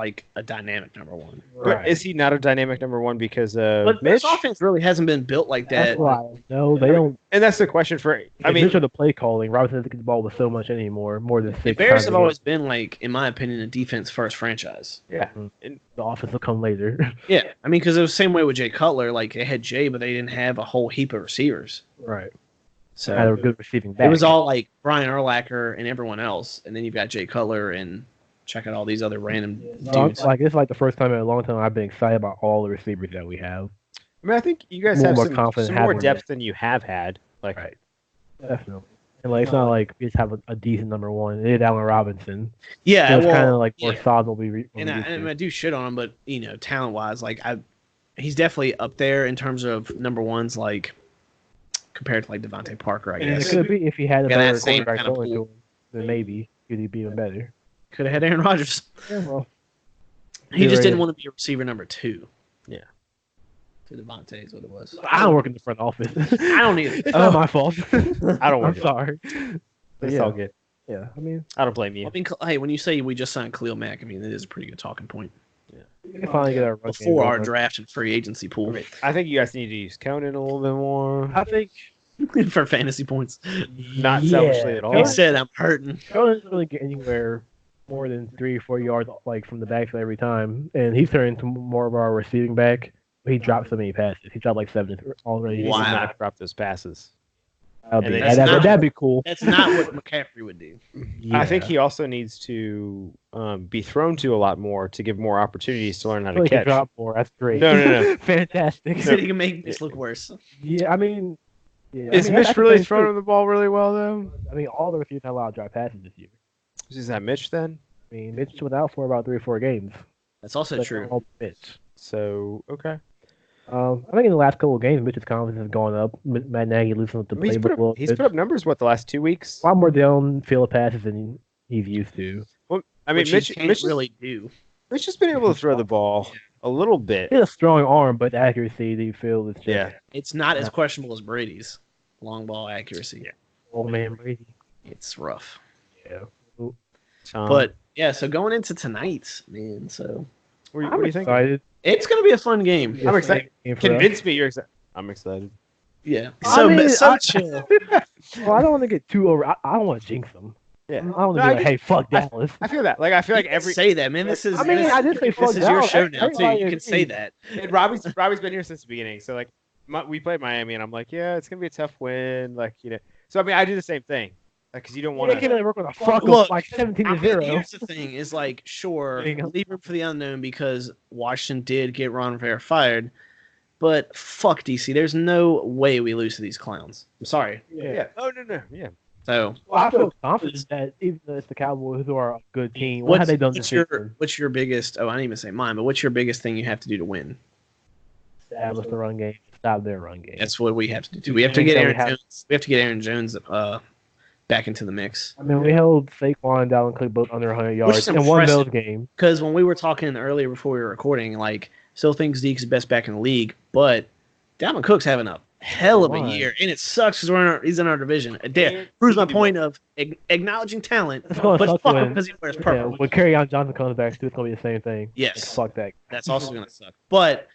B: dynamic number one.
A: But is he not a dynamic number one because of
B: But
A: Mitch?
B: this offense really hasn't been built like that.
C: That's why. No, they don't.
A: And that's the question for. I mean,
C: Mitch of the play calling. Robinson doesn't get the ball with so much anymore, more than
B: The
C: six.
B: Bears
C: times
B: have
C: a game.
B: always been like, in my opinion, a defense first franchise.
A: yeah.
C: The offense will come later.
B: Yeah, I mean, because it was the same way with Jay Cutler. Like they had Jay, but they didn't have a whole heap of receivers.
C: Right.
B: So
C: Had a good receiving back.
B: it was all like Brian Urlacher and everyone else, and then you've got Jay Cutler and check out all these other random dudes.
C: Like it's like the first time in a long time I've been excited about all the receivers that we have.
A: I mean, I think you guys
C: More
A: have
C: more
A: some
C: confident
A: more
C: having
A: depth than you have had. Like,
C: Right. Definitely. And like it's not like we just have a decent number one. It is Allen Robinson.
B: Yeah,
C: So it's
B: well,
C: kind of like more
B: yeah.
C: solid than we used
B: and
C: to.
B: I do shit on him, but you know, talent wise, like he's definitely up there in terms of number ones, like compared to like Devontae Parker, I
C: It
B: guess.
C: could be if he had a
B: Yeah, that
C: better
B: same
C: quarterback
B: kind of
C: going to
B: pool.
C: him, then maybe he'd be even better.
B: Could have had Aaron Rodgers.
C: Yeah, well,
B: He
C: You're
B: just
C: right.
B: didn't want to be a receiver number 2.
A: Yeah.
B: To Devontae is what it was.
C: I don't work in the front office.
B: I don't either.
C: It's not my fault.
A: I don't
C: I'm
A: work.
C: sorry. But
A: It's
C: yeah,
A: all good.
C: yeah. I mean,
A: I don't blame you.
B: I mean, hey, when you say we just signed Khalil Mack, I mean, it is a pretty good talking point.
C: we can finally get our run game
B: Before our
C: going.
B: draft and free agency pool
A: I think you guys need to use Conan a little bit more.
C: I think
B: for fantasy points.
A: Not
C: Yeah.
A: selfishly at all.
B: He said, I'm hurting.
C: Joe doesn't really get anywhere more than 3 or 4 yards like from the backfield every time, and he's turned into more of our receiving back. But he dropped so many passes. He dropped like 7 already.
A: He
B: Wow.
A: did not drop those passes.
C: That'd be,
A: That's
C: that'd be cool.
B: That's not what McCaffrey would do.
A: I think
C: Yeah.
A: he also needs to be thrown to a lot more to give more opportunities to learn how
C: I
A: to
C: feel like he
A: catch.
C: dropped more. That's great.
A: No, no.
C: Fantastic.
B: He said he can make this look worse.
C: Yeah, I mean, yeah,
A: Is
C: I mean,
A: Mitch
C: that's
A: really
C: the thing,
A: throwing
C: too.
A: the ball really well though?
C: I mean, all the receivers have allowed drop passes this year.
A: Is that Mitch then?
C: I mean, Mitch was out for about 3 or 4 games.
B: That's also
C: That's
B: true.
C: all Mitch.
A: So okay.
C: I think in the last couple of games, Mitch's confidence has gone up. Matt Nagy loosened up the
A: I mean, he's
C: playbook
A: put
C: a little
A: up, he's
C: bit.
A: put up numbers what the last 2 weeks.
C: A lot more downfield passes than he's used to.
A: Well, I mean,
B: Which
A: Mitch,
B: he can't
A: Mitch, has-
B: really do.
A: Mitch has been able to throw the ball a little bit.
C: He has a strong arm, but the accuracy that you feel is just
A: Yeah.
B: It's not as questionable as Brady's long ball accuracy.
C: old man Brady.
B: It's rough.
C: Yeah.
B: But yeah, so going into tonight, man, so
A: what
C: I'm
A: do you think?
C: excited.
B: it's gonna be a fun game.
A: I'm excited.
C: Game for us.
A: Convince me you're excited. I'm excited.
B: Yeah.
C: I
B: So
C: mean,
B: so
C: I-
B: chill.
C: Well, I don't want to get too over. I don't want to jinx them.
A: Yeah.
C: I don't want
A: No,
C: to
A: I
C: be like,
A: get-
C: hey, fuck Dallas.
A: I feel that. Like I feel like
B: You can
A: every
B: say that, man. This is
C: I mean, I did say fuck
B: this is your
C: Dallas.
B: show now too.
C: Everybody
B: You can say
C: agrees.
B: that.
A: and Robbie's been here since the beginning. So like we played Miami and I'm like, yeah, it's gonna be a tough win. Like, you know. So I mean I do the same thing. Like, because you don't want
C: They can't
A: to.
C: really work with a fuck
B: Look,
C: up like 17
B: I
C: to
B: mean,
C: 0.
B: here's the thing: is like, sure,
C: There you go.
B: leave room for the unknown because Washington did get Ron Rivera fired, but fuck DC. There's no way we lose to these clowns. I'm sorry.
A: Yeah. Oh no. Yeah.
B: So,
C: Well, I feel confident that even though it's the Cowboys who are a good team, what have they done this year?
B: what's your biggest? Oh, I didn't even say mine, but what's your biggest thing you have to do to win?
C: Establish the run game, stop their run game.
B: That's what we have to do. We have to get Aaron Jones. We have to get Aaron Jones back into the mix.
C: I mean, we held Saquon, Dalvin Cook both under 100 yards
B: is
C: in one
B: impressive.
C: Bills game.
B: Because when we were talking earlier before we were recording, like, still thinks Zeke's the best back in the league, but Dalvin Cook's having a hell of a
C: Come on.
B: year, and it sucks because he's in our division. It proves my point of acknowledging talent,
C: It's gonna
B: but
C: suck
B: fuck him
C: when-
B: because he wears
C: Yeah,
B: purple.
C: when Kerryon Johnson comes back, too, it's gonna be the same thing.
B: Yes,
C: Fuck that.
B: that's also going to suck. But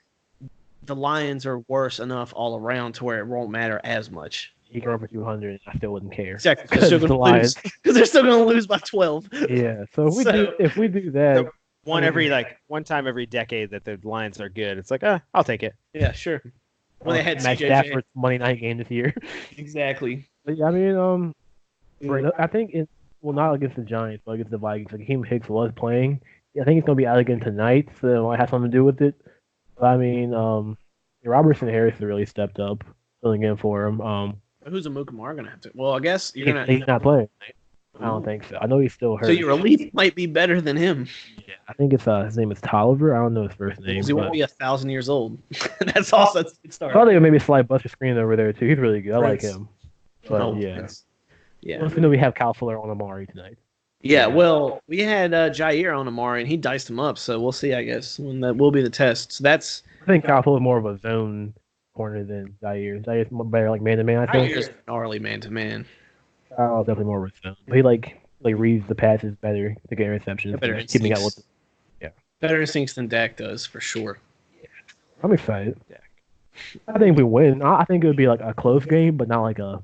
B: the Lions are worse enough all around to where it won't matter as much.
C: He can run for 200, and I still wouldn't care.
B: Exactly,
C: Because
B: because
C: the Lions.
B: they're still going to lose by 12.
C: Yeah. So
B: So-
C: if we do that,
A: So- one time every decade that the Lions are good. It's like, I'll take it.
B: Yeah, sure. When they had
C: Matt
B: CJ
C: Stafford's Monday night game this year.
B: Exactly.
C: But yeah, I mean, I think it not against the Giants, but against the Vikings. Like Hakeem Hicks was playing. I think he's gonna be out again tonight, so it might have something to do with it. But I mean, Robertson Harris really stepped up, filling in for him.
B: Who's Amukamara gonna have to? Well, I guess you're gonna.
C: He's not playing. I don't think so. I know he's still hurt.
B: So your relief might be better than him.
C: Yeah, I think it's his name is Tolliver. I don't know his first name.
B: He won't be 1,000 years old. That's also a good start.
C: I thought they would maybe slide Buster Screen over there too. He's really good. I like him. But yeah. Once we know we have Kyle Fuller on Amari tonight.
B: Yeah, well, we had Jair on Amari, and he diced him up, so we'll see, I guess, when that will be the test. So that's...
C: I think Kyle Fuller is more of a zone corner than Jair. Jair's better like man-to-man, I think.
B: Jair's gnarly man-to-man.
C: Kyle's definitely more of a zone. But he like reads the passes better to get interceptions.
B: Better
C: keeping out with
B: Better instincts than Dak does, for sure.
C: I'm excited. I think we win. I think it would be like a close game, but not like a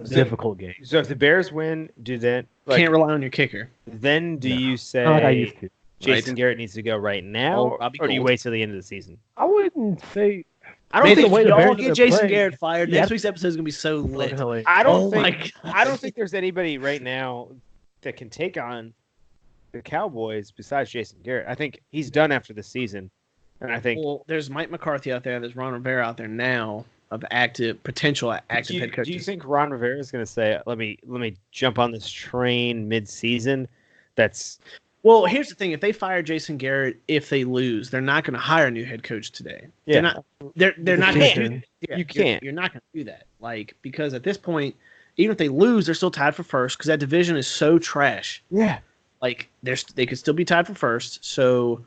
C: difficult game.
A: So if the Bears win, do that?
B: Can't rely on your kicker.
A: Then do you say
C: Not like I used to.
A: Jason Garrett needs to go right now, or do you wait till the end of the season?
C: I wouldn't say.
B: I don't think
C: the way the
B: y'all
C: Bears
B: get
C: are
B: Jason
C: playing-
B: Garrett fired.
C: Yeah.
B: Next week's episode is gonna be so lit.
A: I don't
B: my
A: think
B: God.
A: I don't think there's anybody right now that can take on the Cowboys besides Jason Garrett. I think he's done after the season, and I think.
B: Well, there's Mike McCarthy out there. There's Ron Rivera out there now of potential active head coaches.
A: Do you think Ron Rivera is going to say, "Let me jump on this train mid-season"? That's
B: Well, here's the thing: if they fire Jason Garrett, if they lose, they're not going to hire a new head coach today.
A: Yeah.
B: They're not going to.
A: You can't.
B: You're not going to do that. Like, because at this point, even if they lose, they're still tied for first because that division is so trash.
A: yeah.
B: Like, they could still be tied for first. So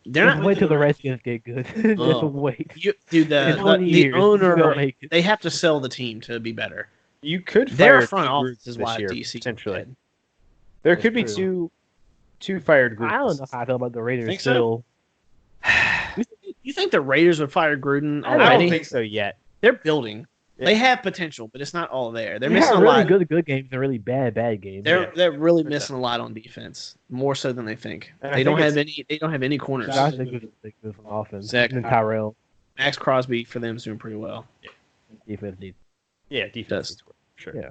B: they're not.
C: Wait till the Redskins get good. Just wait.
B: Dude, the owner,
C: make it.
B: they have to sell the team to be better.
A: You could
B: Their
A: fire
B: front
A: two
B: office
A: groups
B: is
A: this
B: why
A: year,
B: DC
A: potentially.
B: dead.
A: There could be
C: That's true.
A: two fired groups.
C: I don't know how I feel about the Raiders
B: Think so?
C: still.
B: You think the Raiders would fire Gruden
A: I
B: already?
A: don't think so yet.
B: They're building.
A: Yeah.
B: They have potential, but it's not all there. They're
C: They
B: missing
C: have
B: a
C: really
B: lot.
C: good games and really bad games.
B: They're really missing a lot on defense, more so than they think.
A: And I
B: They
A: think
B: don't have any corners.
C: Josh Jacobs is good from offense.
B: Zach-
C: And Tyrell
B: Max Crosby for them is doing pretty well.
C: defense needs.
A: Yeah, defense.
B: Does.
A: needs work, Sure.
C: Yeah.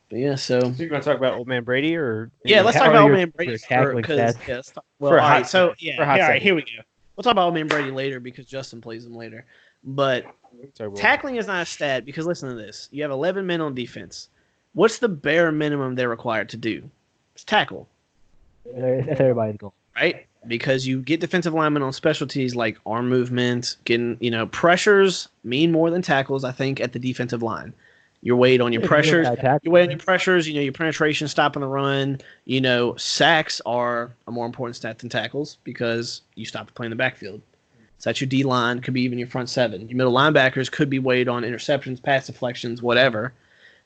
B: But yeah, so
A: So you want to talk about Old Man Brady or?
B: yeah, let's
C: How
B: talk
C: are
B: about Old
C: your-
B: Man Brady
C: your tackling stats?
B: Well,
A: For a
B: all
A: hot
B: right, so
A: second. For a hot
B: all right,
A: second.
B: here we go. We'll talk about Old Man Brady later because Justin plays him later. But tackling is not a stat because listen to this: you have 11 men on defense. What's the bare minimum they're required to do? It's tackle.
C: That's everybody's goal.
B: Right? Because you get defensive linemen on specialties like arm movement, getting, pressures mean more than tackles, I think, at the defensive line. Your weight on your pressures, your weight on your pressures, your penetration, stopping the run, sacks are a more important stat than tackles because you stop the play in the backfield. So that's your D line, could be even your front seven. Your middle linebackers could be weighed on interceptions, pass deflections, whatever.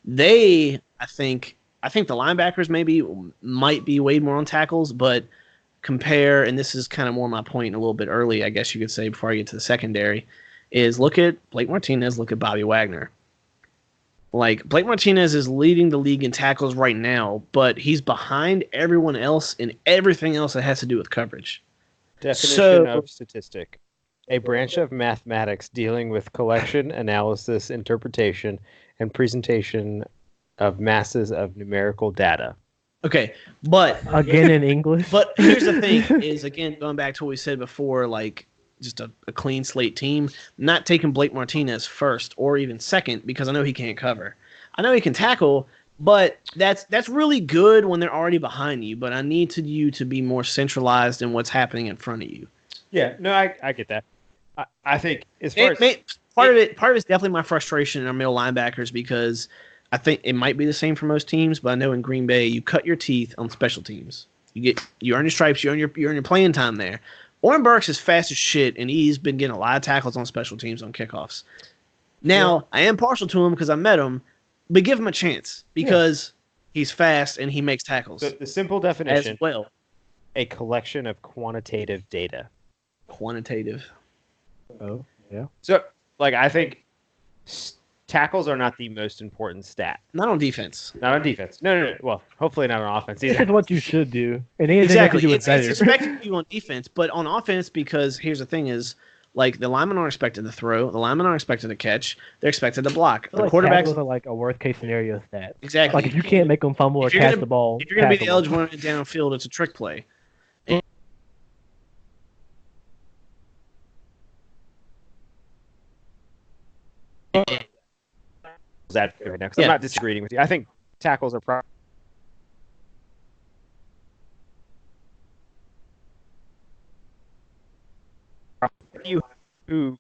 B: I think the linebackers might be weighed more on tackles, but compare, and this is kind of more my point a little bit early, I guess you could say, before I get to the secondary, is look at Blake Martinez, look at Bobby Wagner. Like, Blake Martinez is leading the league in tackles right now, but he's behind everyone else in everything else that has to do with coverage.
A: Definition of statistic. A branch of mathematics dealing with collection, analysis, interpretation, and presentation of masses of numerical data.
B: Okay, but
C: Again in English.
B: But here's the thing: is again going back to what we said before, like just a clean slate team. Not taking Blake Martinez first or even second because I know he can't cover. I know he can tackle, but that's really good when they're already behind you. But I need you to be more centralized in what's happening in front of you.
A: Yeah, no, I get that. I think as far as
B: part of it's definitely my frustration in our middle linebackers because I think it might be the same for most teams, but I know in Green Bay you cut your teeth on special teams. You earn your stripes, you earn your playing time there. Oren Burks is fast as shit, and he's been getting a lot of tackles on special teams on kickoffs. Now I am partial to him because I met him, but give him a chance because he's fast and he makes tackles.
A: the simple definition
B: as well.
A: A collection of quantitative data.
B: Quantitative.
C: Oh, yeah.
A: So, like, I think tackles are not the most important stat.
B: Not on defense.
A: Not on defense. No. Well, hopefully not on offense
C: This
A: either.
C: is what you should do. And anything
B: Exactly.
C: you can do
B: It's
C: is better.
B: expected to do on defense, but on offense, because here's the thing is, like, the linemen are expected to throw, the linemen are expected to catch, they're expected to block.
C: I
B: The
C: feel like
B: quarterbacks,
C: tackles are like a worst case scenario stat.
B: exactly.
C: Like if you can't make them fumble or
B: If you're
C: catch
B: gonna-
C: the ball,
B: if you're going to be the
C: tackle
B: eligible running downfield, it's a trick play.
A: That right now, 'cause
B: Yeah.
A: I'm not disagreeing with you. I think tackles are probably you who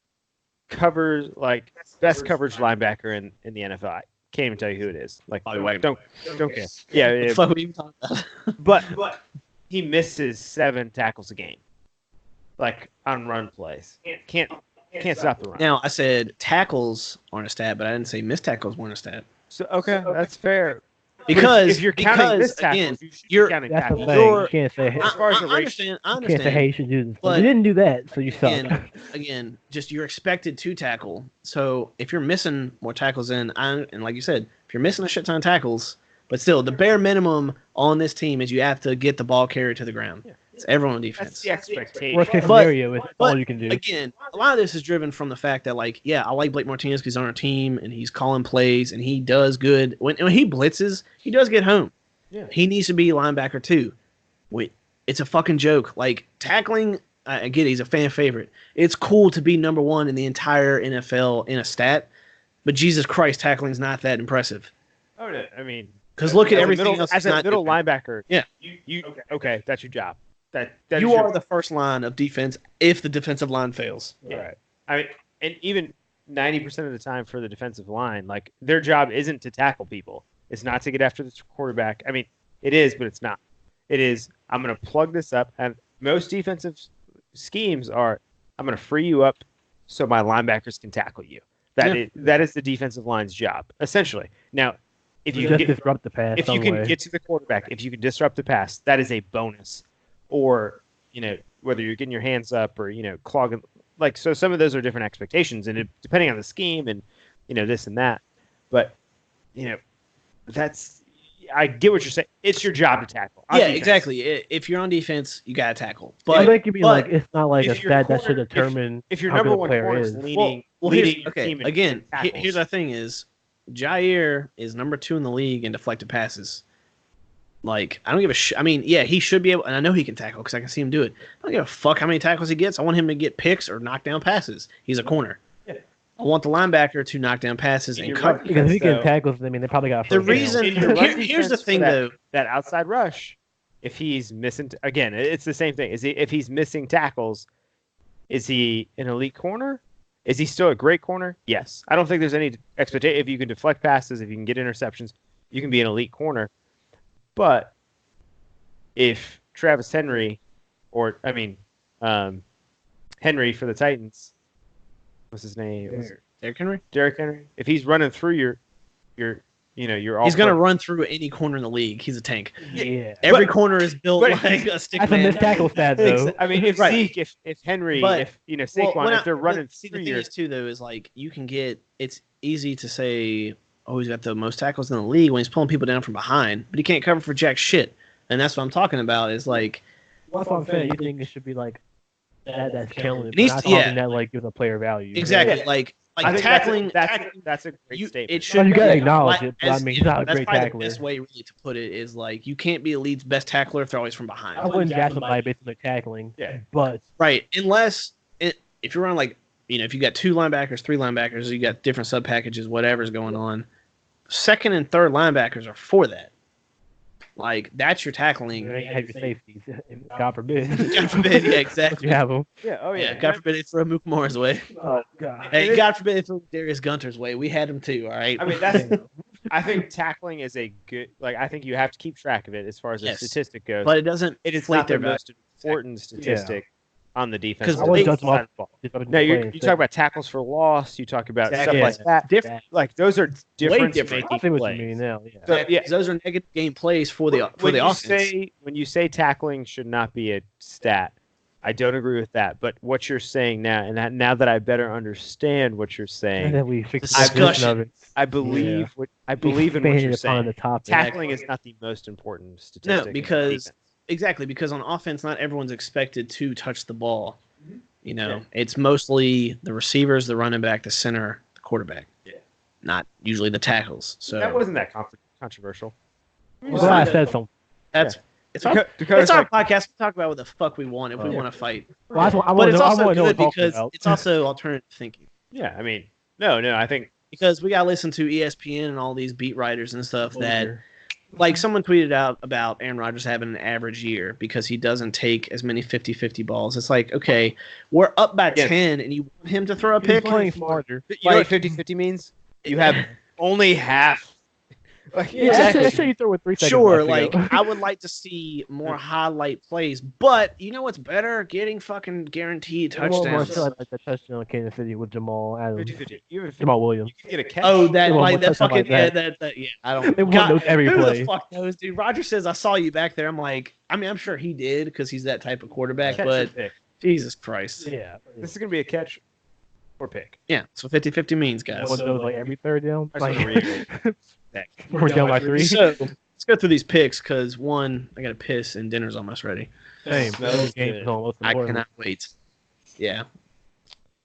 A: covers like best coverage linebacker in the NFL. I can't even tell you who it is. Like
B: Bobby Wagner.
A: don't care. Yeah,
B: What the
A: yeah,
B: fuck are we even talking about?
A: but he misses 7 tackles a game, like on run plays. Can't stop the run.
B: Now, I said tackles aren't a stat, but I didn't say missed tackles weren't a stat.
A: So okay, that's fair. But
B: Because
A: if you're counting missed tackles,
B: again,
A: you should be
B: you're-
A: counting
C: That's the
A: tackles.
C: thing.
B: You're-
C: You can't say
A: As far as the
B: I
A: ratio-
B: understand. I
C: you can't say
B: understand.
C: hey, you should do this.
B: But-
C: you didn't do that, so you suck.
B: Again, just you're expected to tackle. So if you're missing more tackles and like you said, if you're missing a shit ton of tackles, but still the bare minimum on this team is you have to get the ball carried to the ground.
A: Yeah.
B: It's everyone on
A: That's
B: defense.
A: the expectation.
C: Worst case
B: But-
C: scenario is
B: but
C: all you can do.
B: Again, a lot of this is driven from the fact that, like, yeah, I like Blake Martinez because he's on our team and he's calling plays and he does good. When he blitzes, he does get home.
A: Yeah.
B: He needs to be a linebacker too. Wait, it's a fucking joke. Like, tackling, I get it, he's a fan favorite. It's cool to be number 1 in the entire NFL in a stat, but Jesus Christ, tackling's not that impressive.
A: Oh, no, I mean,
B: Because look at
A: as a
B: everything
A: middle,
B: else.
A: as
B: that's
A: a
B: not
A: middle
B: different.
A: linebacker.
B: Yeah.
A: You okay? That's your job. That is
B: You
A: your-
B: are the first line of defense if the defensive line fails.
A: Yeah. Right. I mean, and even 90% of the time for the defensive line, like their job isn't to tackle people. It's not to get after the quarterback. I mean, it is, but it's not. It is. I'm going to plug this up, and most defensive schemes are. I'm going to free you up so my linebackers can tackle you. That is the defensive line's job essentially. Now, if you
C: just
A: get,
C: disrupt the pass.
A: if you
C: some
A: can
C: way.
A: get to the quarterback, if you can disrupt the pass, that is a bonus. Or, whether you're getting your hands up or, clogging. Like, so some of those are different expectations, and depending on the scheme and, this and that. But, I get what you're saying. It's your job to tackle. On
B: Yeah,
A: defense.
B: exactly. If you're on defense, you got to tackle.
C: But
B: But
C: that could be
A: but
C: like it's not like a
A: if your
C: stat that should
A: corner-
C: determine
A: If your
C: how
A: number
C: good a
A: one
C: player
A: corner
C: is.
A: is leading,
B: here's,
A: leading your
B: okay,
A: team in
B: again,
A: tackles.
B: here's the thing is, Jair is number 2 in the league in deflected passes. Like, I don't give a shit. I mean, yeah, he should be able, and I know he can tackle because I can see him do it. I don't give a fuck how many tackles he gets. I want him to get picks or knock down passes. He's a corner.
A: Yeah.
B: I want the linebacker to knock down passes and
A: You're
B: cover.
A: right.
C: Because if he
A: So-
C: can tackles, I mean, they probably got
B: The
C: first down.
B: reason
A: In your run
B: here's the
A: defense
B: thing
A: for that-
B: though.
A: that outside rush, if he's missing, again, it's the same thing. If he's missing tackles, is he an elite corner? Is he still a great corner? Yes. I don't think there's any expectation. If you can deflect passes, if you can get interceptions, you can be an elite corner. But if Travis Henry, Henry for the Titans, what's his name?
B: Derrick Henry.
A: Derrick Henry. If he's running through your
B: He's gonna run through any corner in the league. He's a tank.
C: Yeah.
B: Every corner is built
A: but-
B: like a stick
C: That's a
B: man.
C: missed tackle stat, though.
A: I mean, if
B: Right.
A: Zeke, if Henry,
B: But-
A: if Saquon,
B: when
A: if they're running
B: see, the
A: through
B: thing
A: your
B: is too though is like you can get. It's easy to say, oh, he's got the most tackles in the league when he's pulling people down from behind, but he can't cover for jack shit. And that's what I'm talking about. Is like
C: That's what I'm saying. You think it should be like that's challenging,
B: It needs
C: but not
B: to- yeah.
C: something that like gives a player value.
B: exactly
A: Yeah.
B: like
A: I think
B: tackling.
A: that's a great
B: You,
A: statement.
B: it should.
C: Well, you gotta
B: be-
C: acknowledge it, but I mean, he's not a
B: that's
C: great
B: probably
C: tackler.
B: The best way really to put it is like you can't be a league's best tackler if they're always from behind.
C: I wouldn't jack somebody based on their tackling,
A: Yeah.
C: but
B: Right, unless if you're running like if you got 2 linebackers, 3 linebackers, you got different sub packages, whatever's going on. Second and third linebackers are for that. Like that's your tackling.
C: you have your safeties. God forbid.
B: God forbid, yeah, exactly.
C: You have them.
A: yeah, oh
B: Yeah, God forbid they throw Mook Moore's way.
C: Oh God.
B: Hey, God forbid they throw Darius Gunter's way. We had him too. All right.
A: I mean, that's. I think tackling is a good. Like, I think you have to keep track of it as far as
B: Yes.
A: the statistic goes.
B: but it doesn't.
A: it is
B: inflate
A: not
B: their
A: the most important statistic on the defense.
B: 'Cause
C: I wouldn't
B: they-
C: judge them off.
A: No, you talk about tackles for loss. You talk about
B: Exactly.
A: stuff like that.
B: Different.
A: Like those are different.
B: different.
C: I see what
A: plays.
C: you mean now. Yeah.
A: So, yeah,
B: Those are negative game plays for the
A: when you
B: offense.
A: when you say tackling should not be a stat, I don't agree with that. But what you're saying now, and now that I better understand what you're
C: And
A: saying,
C: then we fixed the
B: Discussion.
C: definition of it.
A: I believe
C: Yeah.
A: I believe in what
C: Expanded
A: you're
C: upon
A: saying.
C: the topic.
A: Tackling is not the most important statistic.
B: No,
A: in
B: because
A: defense.
B: exactly because on offense, not everyone's expected to touch the ball. You know, it's mostly the receivers, the running back, the center, the quarterback.
A: Yeah.
B: Not usually the tackles. So
A: that wasn't that controversial.
C: Well, I said something.
B: that's it's our,
A: Dakota's
B: it's our
A: like,
B: podcast. We talk about what the fuck we want if we
C: Yeah.
B: want to fight.
C: Well, I
B: But
C: want
B: it's
C: to know. I
B: also
C: want to know
B: good
C: what we're
B: because
C: talking about.
B: it's also alternative thinking.
A: yeah, I mean, no, I think
B: Because we got to listen to ESPN and all these beat writers and stuff that,
C: Older.
B: like someone tweeted out about Aaron Rodgers having an average year because he doesn't take as many 50-50 balls. It's like, okay, we're up by
A: Yeah.
B: 10 and you want him to throw a
C: He's
B: pick?
C: playing smarter.
A: you know what
B: Like-
A: 50-50 means. You have only half. Like,
C: Yeah,
B: Exactly.
C: let's say you throw with 3 seconds
B: Sure,
C: left to
B: like
C: go.
B: I would like to see more highlight plays, but you know what's better? Getting fucking guaranteed
C: Well, more
B: touchdowns.
C: so like the touchdown in Kansas City with Jamal Adams,
A: 50-50. You have
C: Jamal Williams.
A: you can get a catch.
B: Oh, that
C: Well,
B: like that
C: touchdown
B: fucking
C: like that.
B: yeah, I don't.
C: They won
B: God,
C: those every
B: who
C: play.
B: the fuck knows, dude? Roger says I saw you back there. I'm like, I mean, I'm sure he did because he's that type of quarterback.
A: Catch or
B: But
A: pick.
B: Jesus Christ,
C: Yeah,
A: This is gonna be a catch or pick.
B: yeah. So 50-50 means, guys.
C: one of those like every third down.
A: I just wanna reiterate.
C: We're down by 3.
B: So let's go through these picks because one, I got to piss and dinner's almost ready.
C: Same.
A: Smells
C: Those games
A: good.
C: is almost
B: I
C: important.
B: cannot wait. Yeah,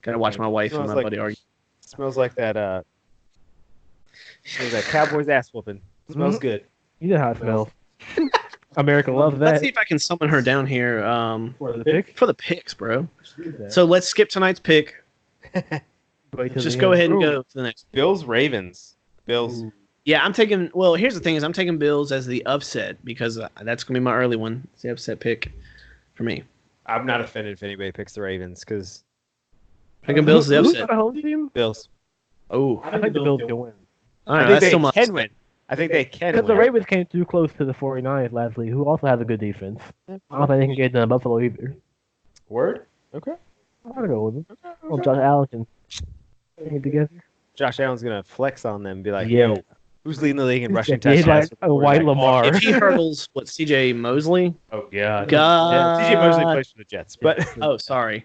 B: gotta watch my wife and
A: Smells
B: my
A: like-
B: buddy argue.
A: Smells like that. Smells like Cowboys ass whooping. Smells
C: Mhm.
A: good.
C: You know how it smells. America loves
B: Let's
C: that.
B: see if I can summon her down here.
C: For the pick.
B: For the picks, bro. So let's skip tonight's pick.
C: Wait till
B: Just
C: the
B: go
C: end.
B: ahead and
C: Ooh.
B: go to the next.
A: Bills Ravens. Bills.
B: Yeah, I'm taking. Well, here's the thing: is I'm taking Bills as the upset because that's gonna be my early one. It's the upset pick for me.
A: I'm not offended if anybody picks the Ravens because
B: Taking Bills as the
C: Who's
B: upset.
C: got a home team?
A: Bills.
B: Oh,
C: I think the Bills can win.
B: all
A: I
B: right,
A: think
B: that's
A: they
B: still my
A: can win. I think they can
C: Because the
A: win.
C: Ravens came too close to the 49ers last week, who also has a good defense. I don't think they can get done Buffalo either.
A: Word. Okay.
C: I'm gonna go with them. Well, Josh Allen can bring it together.
A: Josh Allen's gonna flex on them and be like,
C: Yeah.
A: "Yo, who's leading the league in rushing
C: Yeah, he's
A: touchdowns?"
C: like a white Lamar.
B: If he hurdles what CJ Mosley?
A: Oh god.
B: God.
A: Yeah, CJ Mosley plays for the Jets, but
B: Oh, sorry.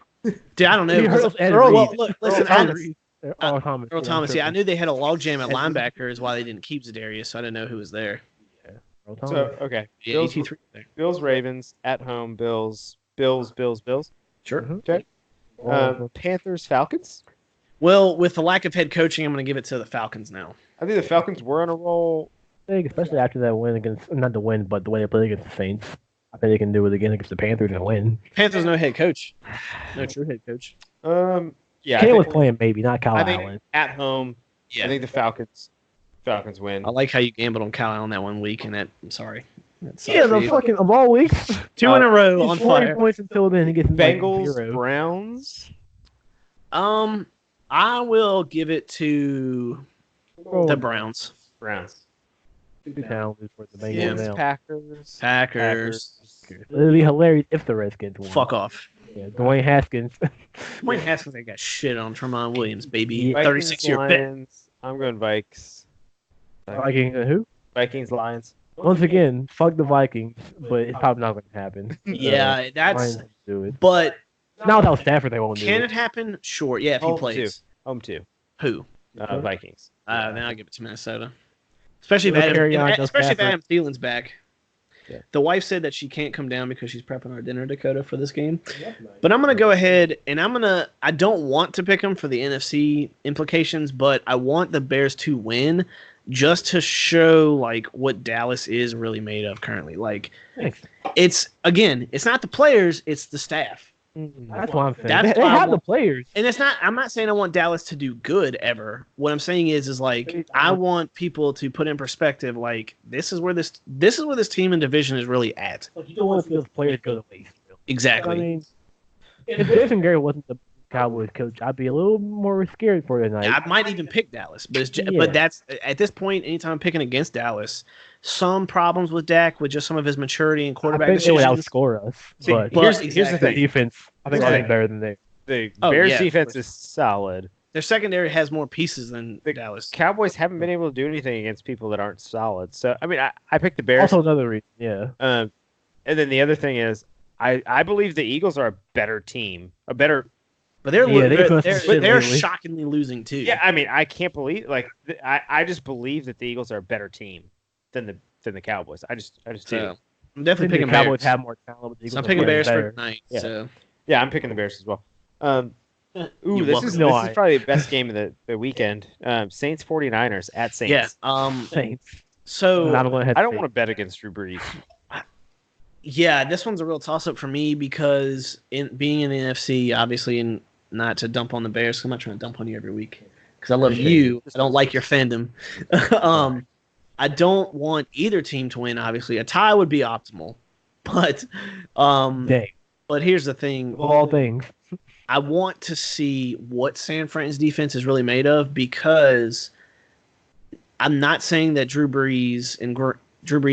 B: Dude, I don't know.
C: He
B: 'cause
C: hurdles Ed
B: Earl,
C: Reed.
B: look, listen,
C: Earl
B: I,
C: Reed. Earl Thomas.
B: Earl Thomas. Yeah, I knew they had a logjam at
A: Ed-
B: linebacker, is why they didn't keep Zadarius, so I didn't know who was there.
C: Earl Thomas.
A: so okay.
B: Yeah,
A: Bills,
B: ET3 there.
A: Bills Ravens at home. Bills.
B: Sure.
C: Mhm.
A: Okay.
C: Oh,
A: Panthers Falcons.
B: Well, with the lack of head coaching, I'm going to give it to the Falcons now.
A: I think the Falcons were on a roll.
C: I think especially after that win against, not the win, but the way they played against the Saints. I think they can do it again against the Panthers and win.
B: Panthers no head coach, no true head coach.
A: Yeah.
C: Kane
A: I
C: was
A: think,
C: playing maybe, not Kyle
A: I think
C: Allen.
A: at home. I think the Falcons win.
B: I like how you gambled on Kyle Allen that one week, and that I'm sorry. That sucks
C: Yeah,
B: for
C: the
B: you.
C: fucking of all weeks.
B: Two in a row
C: He's
B: on
C: 40
B: fire.
C: points until then. He gets like
A: Bengals
C: 0.
A: Browns.
B: I will give it to
C: Oh,
B: the Browns.
A: Browns.
C: too talented for the Bengals
B: Yeah.
C: now.
A: Packers.
B: Packers.
C: It'd be hilarious if the Redskins won.
B: Fuck off.
C: Yeah, Dwayne Haskins.
B: Dwayne Haskins ain't got shit on Tremont Williams, baby.
C: Yeah.
B: 36-year vet.
A: Lions. I'm going Vikes.
C: Vikings and who?
A: Vikings Lions.
C: Once again, fuck the Vikings, but it's probably not going to happen.
B: Yeah, that's.
C: Lions won't do it.
B: But
C: Now without Stafford, they won't do
B: can
C: it.
B: it happen? Sure. Yeah, if he
A: Home
B: plays.
A: Home two.
B: Who?
A: Vikings.
B: Then I'll give it to Minnesota. Especially if
C: Look,
B: Adam,
C: carry on,
B: if,
C: Joe
B: especially if
C: Stafford.
B: Adam Thielen's back.
A: Yeah.
B: The wife said that she can't come down because she's prepping our dinner, Dakota, for this game. But I'm going to go ahead and I don't want to pick them for the NFC implications, but I want the Bears to win just to show like what Dallas is really made of currently. Like
C: Thanks.
B: it's not the players, it's the staff.
C: That's what I'm saying.
B: That's
C: They
B: what I
C: have the
B: want.
C: players.
B: And I'm not saying I want Dallas to do good ever. What I'm saying is like I want people to put in perspective like this is where this team and division is really at.
C: Like, you don't want to see those players go to waste.
B: Exactly.
C: I mean, if Jason Garrett wasn't the Cowboys coach, I'd be a little more scared for tonight.
B: I might even pick Dallas, but
C: Yeah.
B: but that's at this point. Anytime I'm picking against Dallas, some problems with Dak with just some of his maturity and
C: I
B: quarterback
C: think they would
B: decisions.
C: outscore us.
A: See,
C: But
A: here's
B: But
A: the
C: the
A: thing.
C: defense, I think
A: Right.
C: they're better than they.
A: The
B: Oh,
A: Bears
B: yeah, of
A: defense
B: course.
A: is solid.
B: Their secondary has more pieces than
A: The
B: Dallas.
A: Cowboys haven't been able to do anything against people that aren't solid. So I mean, I picked the Bears.
C: Also another reason, yeah.
A: And then the other thing is, I believe the Eagles are a better team, a better.
B: But they're
C: Yeah, they've done some
B: they're,
C: shit
B: they're
C: lately.
B: shockingly losing too.
A: Yeah, I mean, I can't believe I just believe that the Eagles are a better team than the Cowboys. I just do.
B: So, I'm
C: I
B: definitely
C: think
B: picking
C: the Cowboys
B: Bears.
C: have more talent, but the
B: So I'm
C: Eagles are
B: picking
C: playing
B: Bears
C: better.
B: for tonight.
A: Yeah.
B: So
A: Yeah, I'm picking the Bears as well. Ooh,
B: You're
A: this
B: welcome.
A: is
C: No,
A: this is probably the best game of the weekend. Saints 49ers at Saints.
B: yeah.
C: Saints.
B: So
C: And I'm going to have
A: I don't want to bet against Drew Brees.
B: yeah, this one's a real toss up for me because being in the NFC, obviously, and not to dump on the Bears. 'Cause I'm not trying to dump on you every week because I love
C: Okay.
B: you. I don't like your fandom. I don't want either team to win. Obviously, a tie would be optimal, but
C: Dang.
B: but here's the thing:
C: Of all things.
B: I want to see what San Fran's defense is really made of because I'm not saying that Drew Brees and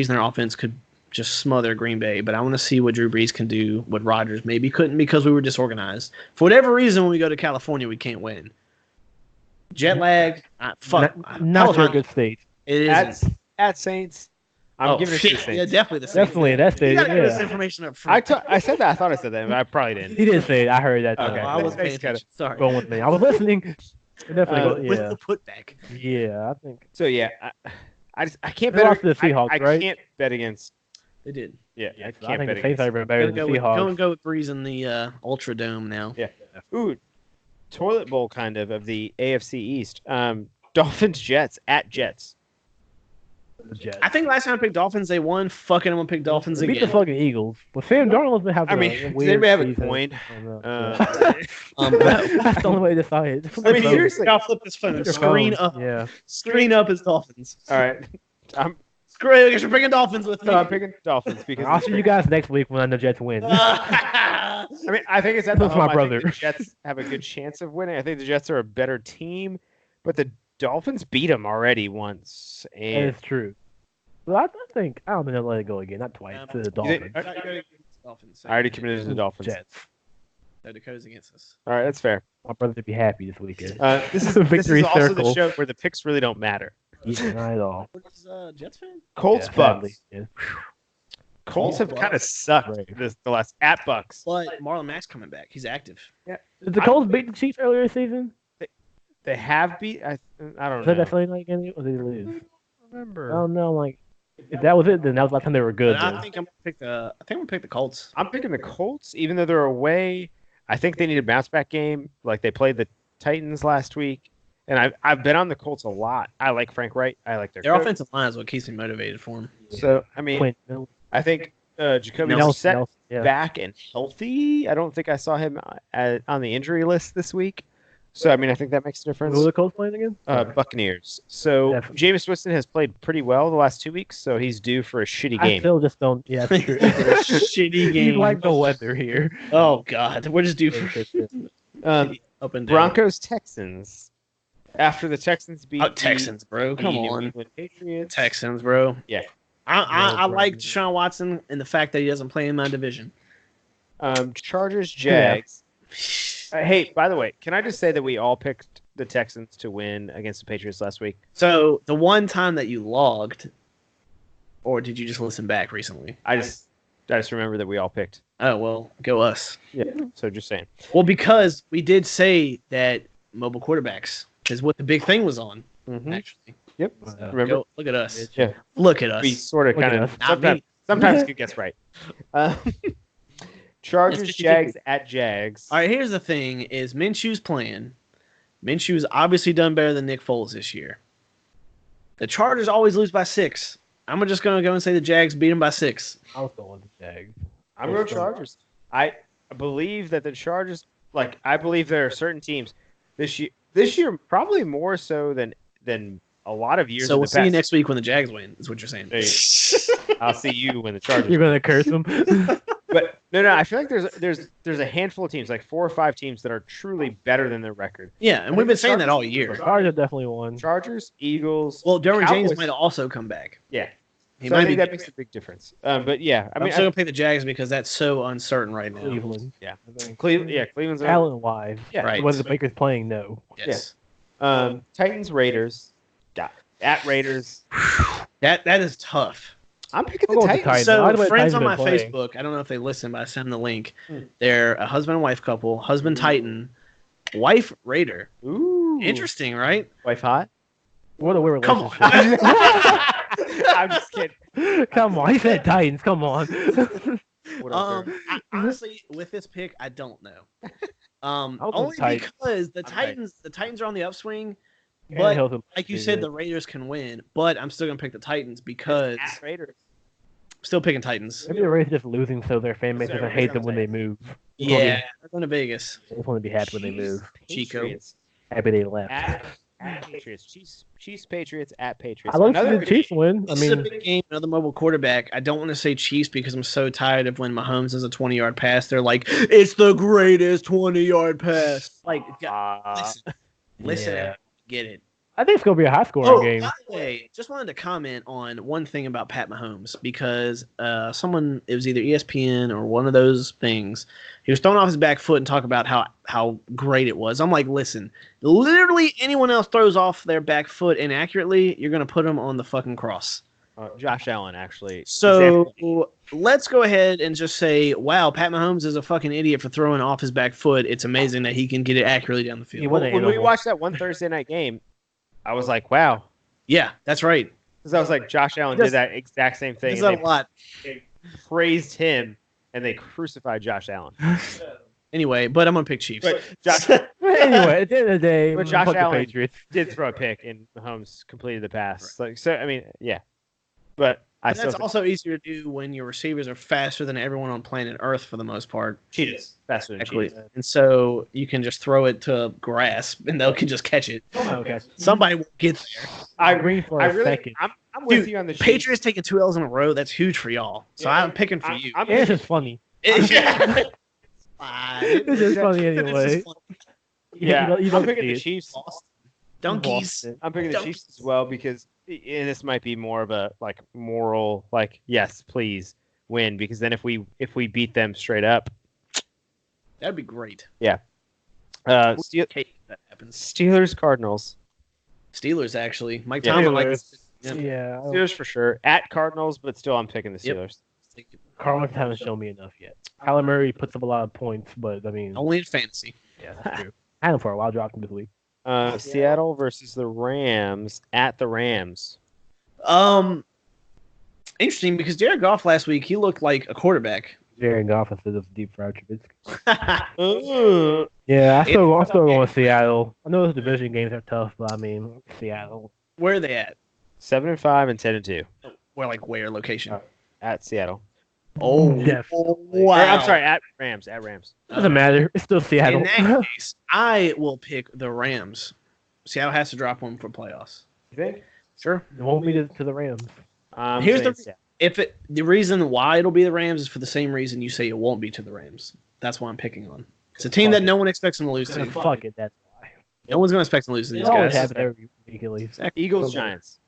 B: their offense could just smother Green Bay, but I want to see what Drew Brees can do, what Rodgers maybe couldn't because we were disorganized. For whatever reason, when we go to California, we can't win. Jet lag, fuck.
C: Not your good state.
B: It is.
A: At Saints. I'm giving it to the Saints.
B: Yeah, definitely the Saints.
C: Definitely, that's
B: You
C: it.
B: gotta give us
C: Yeah.
B: information up front.
A: I said that. I thought I said that, but I probably didn't.
C: He didn't say it. I heard that.
A: Okay.
B: I was paying
A: Thanks, Scott.
B: attention. Sorry.
C: Going with me. I was listening. Definitely.
B: With
C: Yeah.
B: the putback.
C: Yeah, I think.
A: So yeah, I can't
C: They
A: bet
C: lost to the Seahawks,
A: I
C: right?
A: can't bet against.
B: They did.
A: Yeah, I
C: I
A: can't
C: think
A: bet
C: the Saints
A: against.
C: are better than the Seahawks.
B: Go with Breeze in the Ultra Dome now.
A: Yeah. Ooh, toilet bowl kind of the AFC East. Dolphins Jets at Jets.
C: The Jets.
B: I think last time I picked Dolphins, they won. Fucking, I'm gonna pick Dolphins
C: They beat the
B: again.
C: fucking Eagles. But Sam Darnold's been having
A: I mean,
C: a
A: does
C: weird
A: anybody have a
C: season.
A: coin?
C: I don't know.
B: That's
C: That's the only way to decide.
A: I mean, seriously.
B: I'll flip this phone.
C: Your
B: Screen
C: phone.
B: up.
C: Yeah.
B: Screen up is Dolphins.
A: All right, I'm
B: Screen. I guess you're bringing Dolphins with me.
A: no, I'm picking Dolphins because
C: I'll see you guys next week when the Jets win.
A: I mean, I think it's at the
C: That's my
A: home. I think
C: brother.
A: the Jets have a good chance of winning. I think the Jets are a better team, but the Dolphins beat them already once.
C: That
A: And
C: is true. But I don't think they'll let it go again. Not twice. To the
A: You
C: Dolphins.
A: think-
B: Dolphins.
A: I already committed to the Dolphins.
C: Jets.
B: No, Dakota's against us.
A: All right, that's fair.
C: My brother would be happy this weekend.
A: This is
C: Victory
A: also
C: circle.
A: the show where the picks really don't matter.
C: Yeah, not at all.
B: What is Jets fan?
A: Colts
C: Yeah,
A: Bucks.
C: sadly. Yeah.
A: Colts have
B: Bucks.
A: kind of sucked
C: Right.
A: the last at Bucks.
B: But Marlon Mack's coming back. He's active.
C: Did the Colts beat the Chiefs earlier this season?
A: They have beat. I don't
C: Was that
A: know.
C: that Sunday night game? Or did they lose?
A: I don't remember.
C: I don't know. Like, if that was it, then that was the last time they were good.
B: But I
C: then.
B: think I'm gonna pick the Colts.
A: I'm picking the Colts, even though they're away. I think they need a bounce back game. Like they played the Titans last week, and I've been on the Colts a lot. I like Frank Wright. I like their
B: Their
A: coach.
B: offensive line is what keeps me motivated for him.
A: So I mean,
C: Quinn Miller.
A: I think Jacoby
C: Nelson,
A: Brissett
C: yeah.
A: back and healthy. I don't think I saw him on the injury list this week. So I mean, I think that makes a difference.
C: Who are the Colts playing again?
A: Buccaneers. So
C: Definitely.
A: Jameis Winston has played pretty well the last 2 weeks, so he's due for a shitty
C: I
A: game.
C: still just don't. Yeah, that's true.
B: Shitty
C: You
B: game.
C: like the weather here.
B: Oh God, we're just due for up and down.
A: Broncos Texans. After the Texans beat
B: Texans, bro.
A: the
B: Come
A: New
B: on,
A: England Patriots.
B: Texans, bro.
A: Yeah.
B: I
C: No,
B: like
C: bro.
B: Deshaun Watson and the fact that he doesn't play in my division.
A: Chargers Jags. Hey, by the way, can I just say that we all picked the Texans to win against the Patriots last week?
B: So the one time that you logged, or did you just listen back recently?
A: I just remember that we all picked.
B: Oh well, go us.
A: Yeah. So just saying.
B: Well, because we did say that mobile quarterbacks is what the big thing was on.
A: Mhm.
B: Actually,
A: Yep.
C: Wow.
A: Remember?
B: Go, look at us.
A: Yeah.
B: Look at us.
A: We sort of
C: Look at
A: kind of
C: us.
B: Not me.
A: sometimes could guess right. Chargers
B: It's 50-50.
A: Jags at Jags.
B: All right, here's the thing: is Minshew's playing. Minshew's obviously done better than Nick Foles this year. The Chargers always lose by 6. I'm just gonna go and say the Jags beat them by 6.
C: I was going with the Jags.
A: I'm going Chargers. I believe that the Chargers, I believe there are certain teams this year probably more so than a lot of years.
B: So
A: in
B: we'll
A: the
B: see you
A: past.
B: next week when the Jags win. Is what you're saying.
A: There you I'll see you when the Chargers.
C: You're gonna curse them.
A: But no, I feel like there's a handful of teams, like 4 or 5 teams that are truly better than their record.
B: Yeah, and we've been saying that all year.
C: Chargers definitely won.
A: Chargers, Eagles.
B: Well, Derwin James
A: Cowboys.
B: might also come back.
A: Yeah,
B: He
A: so I
B: might
A: think
B: be.
A: that makes a big difference. But yeah, I
B: I'm
A: mean,
B: still gonna play the Jags because that's so uncertain right now.
C: Cleveland.
A: Yeah.
C: I think.
A: Cleveland's
C: Talent wise.
A: Yeah.
B: Right.
C: Whether the Baker's playing, no.
B: Yes.
A: Titans, Raiders, at Raiders.
B: That is tough.
A: I'm picking
C: I'll
A: the
C: go with the
A: Titans.
C: Titans.
B: So
C: By the way,
B: friends
C: Titans
B: on my
C: been playing.
B: Facebook, I don't know if they listen, but I sent them the link. They're a husband and wife couple, husband Titan, wife Raider.
A: Ooh.
B: Interesting, right?
A: Wife hot?
C: What a weird
B: Come on.
C: relationship.
A: I'm just kidding.
C: Come on, he said Titans. Come on.
A: What up, there?
B: Honestly, with this pick, I don't know.
C: I'll go
B: Only
C: Titans.
B: because the
A: Titans.
B: Titans are on the upswing, but
C: Tannehill's
B: like you
C: pretty
B: said,
C: good.
B: the Raiders can win. But I'm still gonna pick the Titans because
A: At Raiders.
B: still picking Titans.
C: Maybe the Raiders just losing, so their fan base
A: Sorry,
C: doesn't hate them when they
A: Raiders.
C: move.
B: Yeah, they're going to Vegas.
C: They just want to be happy when they move.
B: Chico.
A: Patriots.
C: Happy they left.
A: At Patriots. Chiefs, Patriots, at Patriots.
C: I love to see
A: Another
C: the Chiefs win. I
B: This is a
C: mean,
B: big game. Another mobile quarterback. I don't want to say Chiefs because I'm so tired of when Mahomes has a 20-yard pass. They're like, it's the greatest 20-yard pass. Like, listen,
C: yeah.
B: get it.
C: I think it's gonna be a high scoring
B: Oh,
C: game.
B: by the way, just wanted to comment on one thing about Pat Mahomes because someone, it was either ESPN or one of those things, he was throwing off his back foot and talk about how great it was. I'm like, listen, literally anyone else throws off their back foot inaccurately, you're going to put them on the fucking cross.
A: Josh Allen, actually.
B: So
A: Exactly.
B: let's go ahead and just say, wow, Pat Mahomes is a fucking idiot for throwing off his back foot. It's amazing that he can get it accurately down the field.
C: He wasn't an
A: when we
C: animal.
A: watched that one Thursday night game, I was like, wow.
B: Yeah, that's right.
A: Because I was like, Josh Allen did that exact same thing.
B: There's
A: and
B: a
A: they
B: lot.
A: praised him, and they crucified Josh Allen.
B: Anyway, but I'm going to pick Chiefs.
A: But Josh
C: Anyway, at the end of the day,
A: But Josh
C: fuck the
A: Allen-
C: Patriots.
A: did throw a pick, and Mahomes completed the pass. Like, so, I mean, yeah. But I
B: But
A: still
B: that's
A: think
B: also easier to do when your receivers are faster than everyone on planet Earth for the most part.
A: cheetahs faster than
B: Actually,
A: cheetahs.
B: and so you can just throw it to grass and they can just catch it.
C: Okay.
B: Somebody will get there.
A: I
C: Agree for
A: I
C: a
A: really,
C: second.
A: I'm with
B: Dude,
A: you on the Chiefs.
B: Patriots taking 2 L's in a row. That's huge for y'all. So
A: Yeah,
B: I'm picking for
A: I'm-
B: you.
A: I'm
C: Yeah, it's just funny.
B: Yeah. Fine.
C: It's just funny
B: It's
C: anyway.
B: just fun.
A: Yeah,
C: you
A: I'm
C: don't
A: picking
C: see
A: the
C: it.
A: Chiefs.
B: Donkeys.
A: I'm picking the
B: Donkeys.
A: Chiefs as well because and this might be more of a like moral like yes please win because then if we beat them straight up
B: That'd be great.
A: Steelers
B: That happens.
A: Cardinals
B: Steelers, actually. Mike
A: Yeah.
B: Tomlin likes
C: Yeah.
A: Steelers for sure at Cardinals but still I'm picking the
B: Yep.
A: Steelers.
C: Cardinals haven't shown me enough yet. Kyler Murray puts up a lot of points, but I mean,
B: Only in fantasy.
C: yeah, that's true. I had him for a while, dropped him this week.
A: Seattle versus the Rams at the Rams.
B: Interesting because Jared Goff last week, he looked like a quarterback.
C: Jared Goff instead of deep fried Trubisky.
A: Ooh.
C: Yeah, I'm still going with Seattle. I know those division games are tough, but I mean, Seattle.
B: Where are they at?
A: 7-5 and 10-2
B: Where location?
A: at Seattle.
B: Oh,
C: Definitely.
A: Or,
B: wow.
A: I'm sorry, at Rams. At Rams.
C: Doesn't matter. It's still Seattle.
B: In that case, I will pick the Rams. Seattle has to drop one for playoffs.
A: You think?
B: Sure.
C: It won't be to the Rams.
B: Here's
A: saying
B: the-
A: Seattle.
B: The reason why it'll be the Rams is for the same reason you say it won't be to the Rams. That's why I'm picking on. It's a team that no one expects them to lose to.
C: Fuck it, that's why.
B: No one's going to expect them to lose to
C: It
B: these
C: always
B: guys.
C: happens every week at least.
A: Eagles Giants.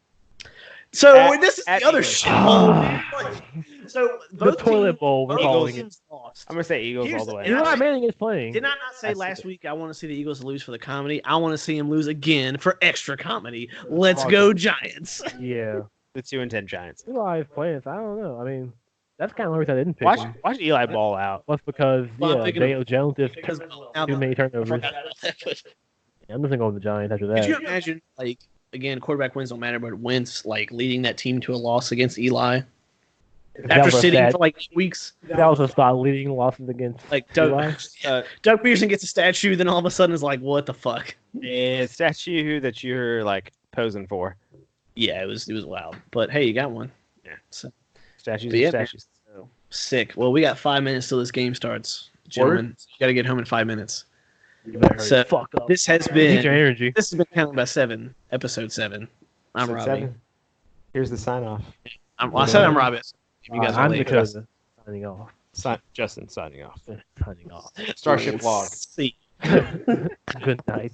B: So
A: At-
B: this is
A: at
B: the other
A: Eagles.
B: shithole. So
C: The
B: both
C: toilet
B: teams-
C: bowl, we're
B: both
C: calling it.
B: teams lost.
A: I'm gonna say Eagles
B: Here's
A: all the way.
B: and I-
C: Eli Manning is playing.
B: Did I not say
A: That's
B: last
A: it.
B: week I want to see the Eagles lose for the comedy? I want to see them lose again for extra comedy. Let's go Giants.
C: Yeah.
A: The 2-10 Giants.
C: Eli is playing, so I don't know. I mean, that's kind of the reason I didn't pick
A: Watch
C: him.
A: Eli ball out.
C: Plus because,
B: Well, I'm
C: yeah,
B: picking
C: Daniel Jones just
B: Because now
C: too many
B: I
C: turnovers.
B: forgot about that, but
C: I'm just going to go with the Giants after
B: could
C: that.
B: you imagine, like, again, quarterback wins don't matter, but Wentz, like, leading that team to a loss against Eli
C: That
B: after
C: was a
B: sitting
C: stat-
B: for like 8 weeks?
C: That was a start leading losses against
B: Like,
C: Eli.
B: Doug Peterson gets a statue, then all of a sudden is like, what the fuck?
A: Yeah, statue that you're like posing for.
B: Yeah, it was wild. But hey, you got one.
A: Yeah.
B: So,
A: Statues
B: But
A: are
B: yeah,
A: statues.
B: sick. Well, we got 5 minutes till this game starts, gentlemen. You got to get home in 5 minutes.
C: You better hurry
B: So,
C: the fuck up.
B: This has
C: Get
B: been
C: your energy.
B: this has been Counting by 7, episode 7. I'm
A: So
B: Robbie.
A: 7. Here's the sign off.
B: I said I'm Robbie. If you guys are
C: I'm
B: late.
C: Dakota. Signing off.
A: Justin signing off.
C: Signing off.
A: Starship Log.
B: See.
C: Good night.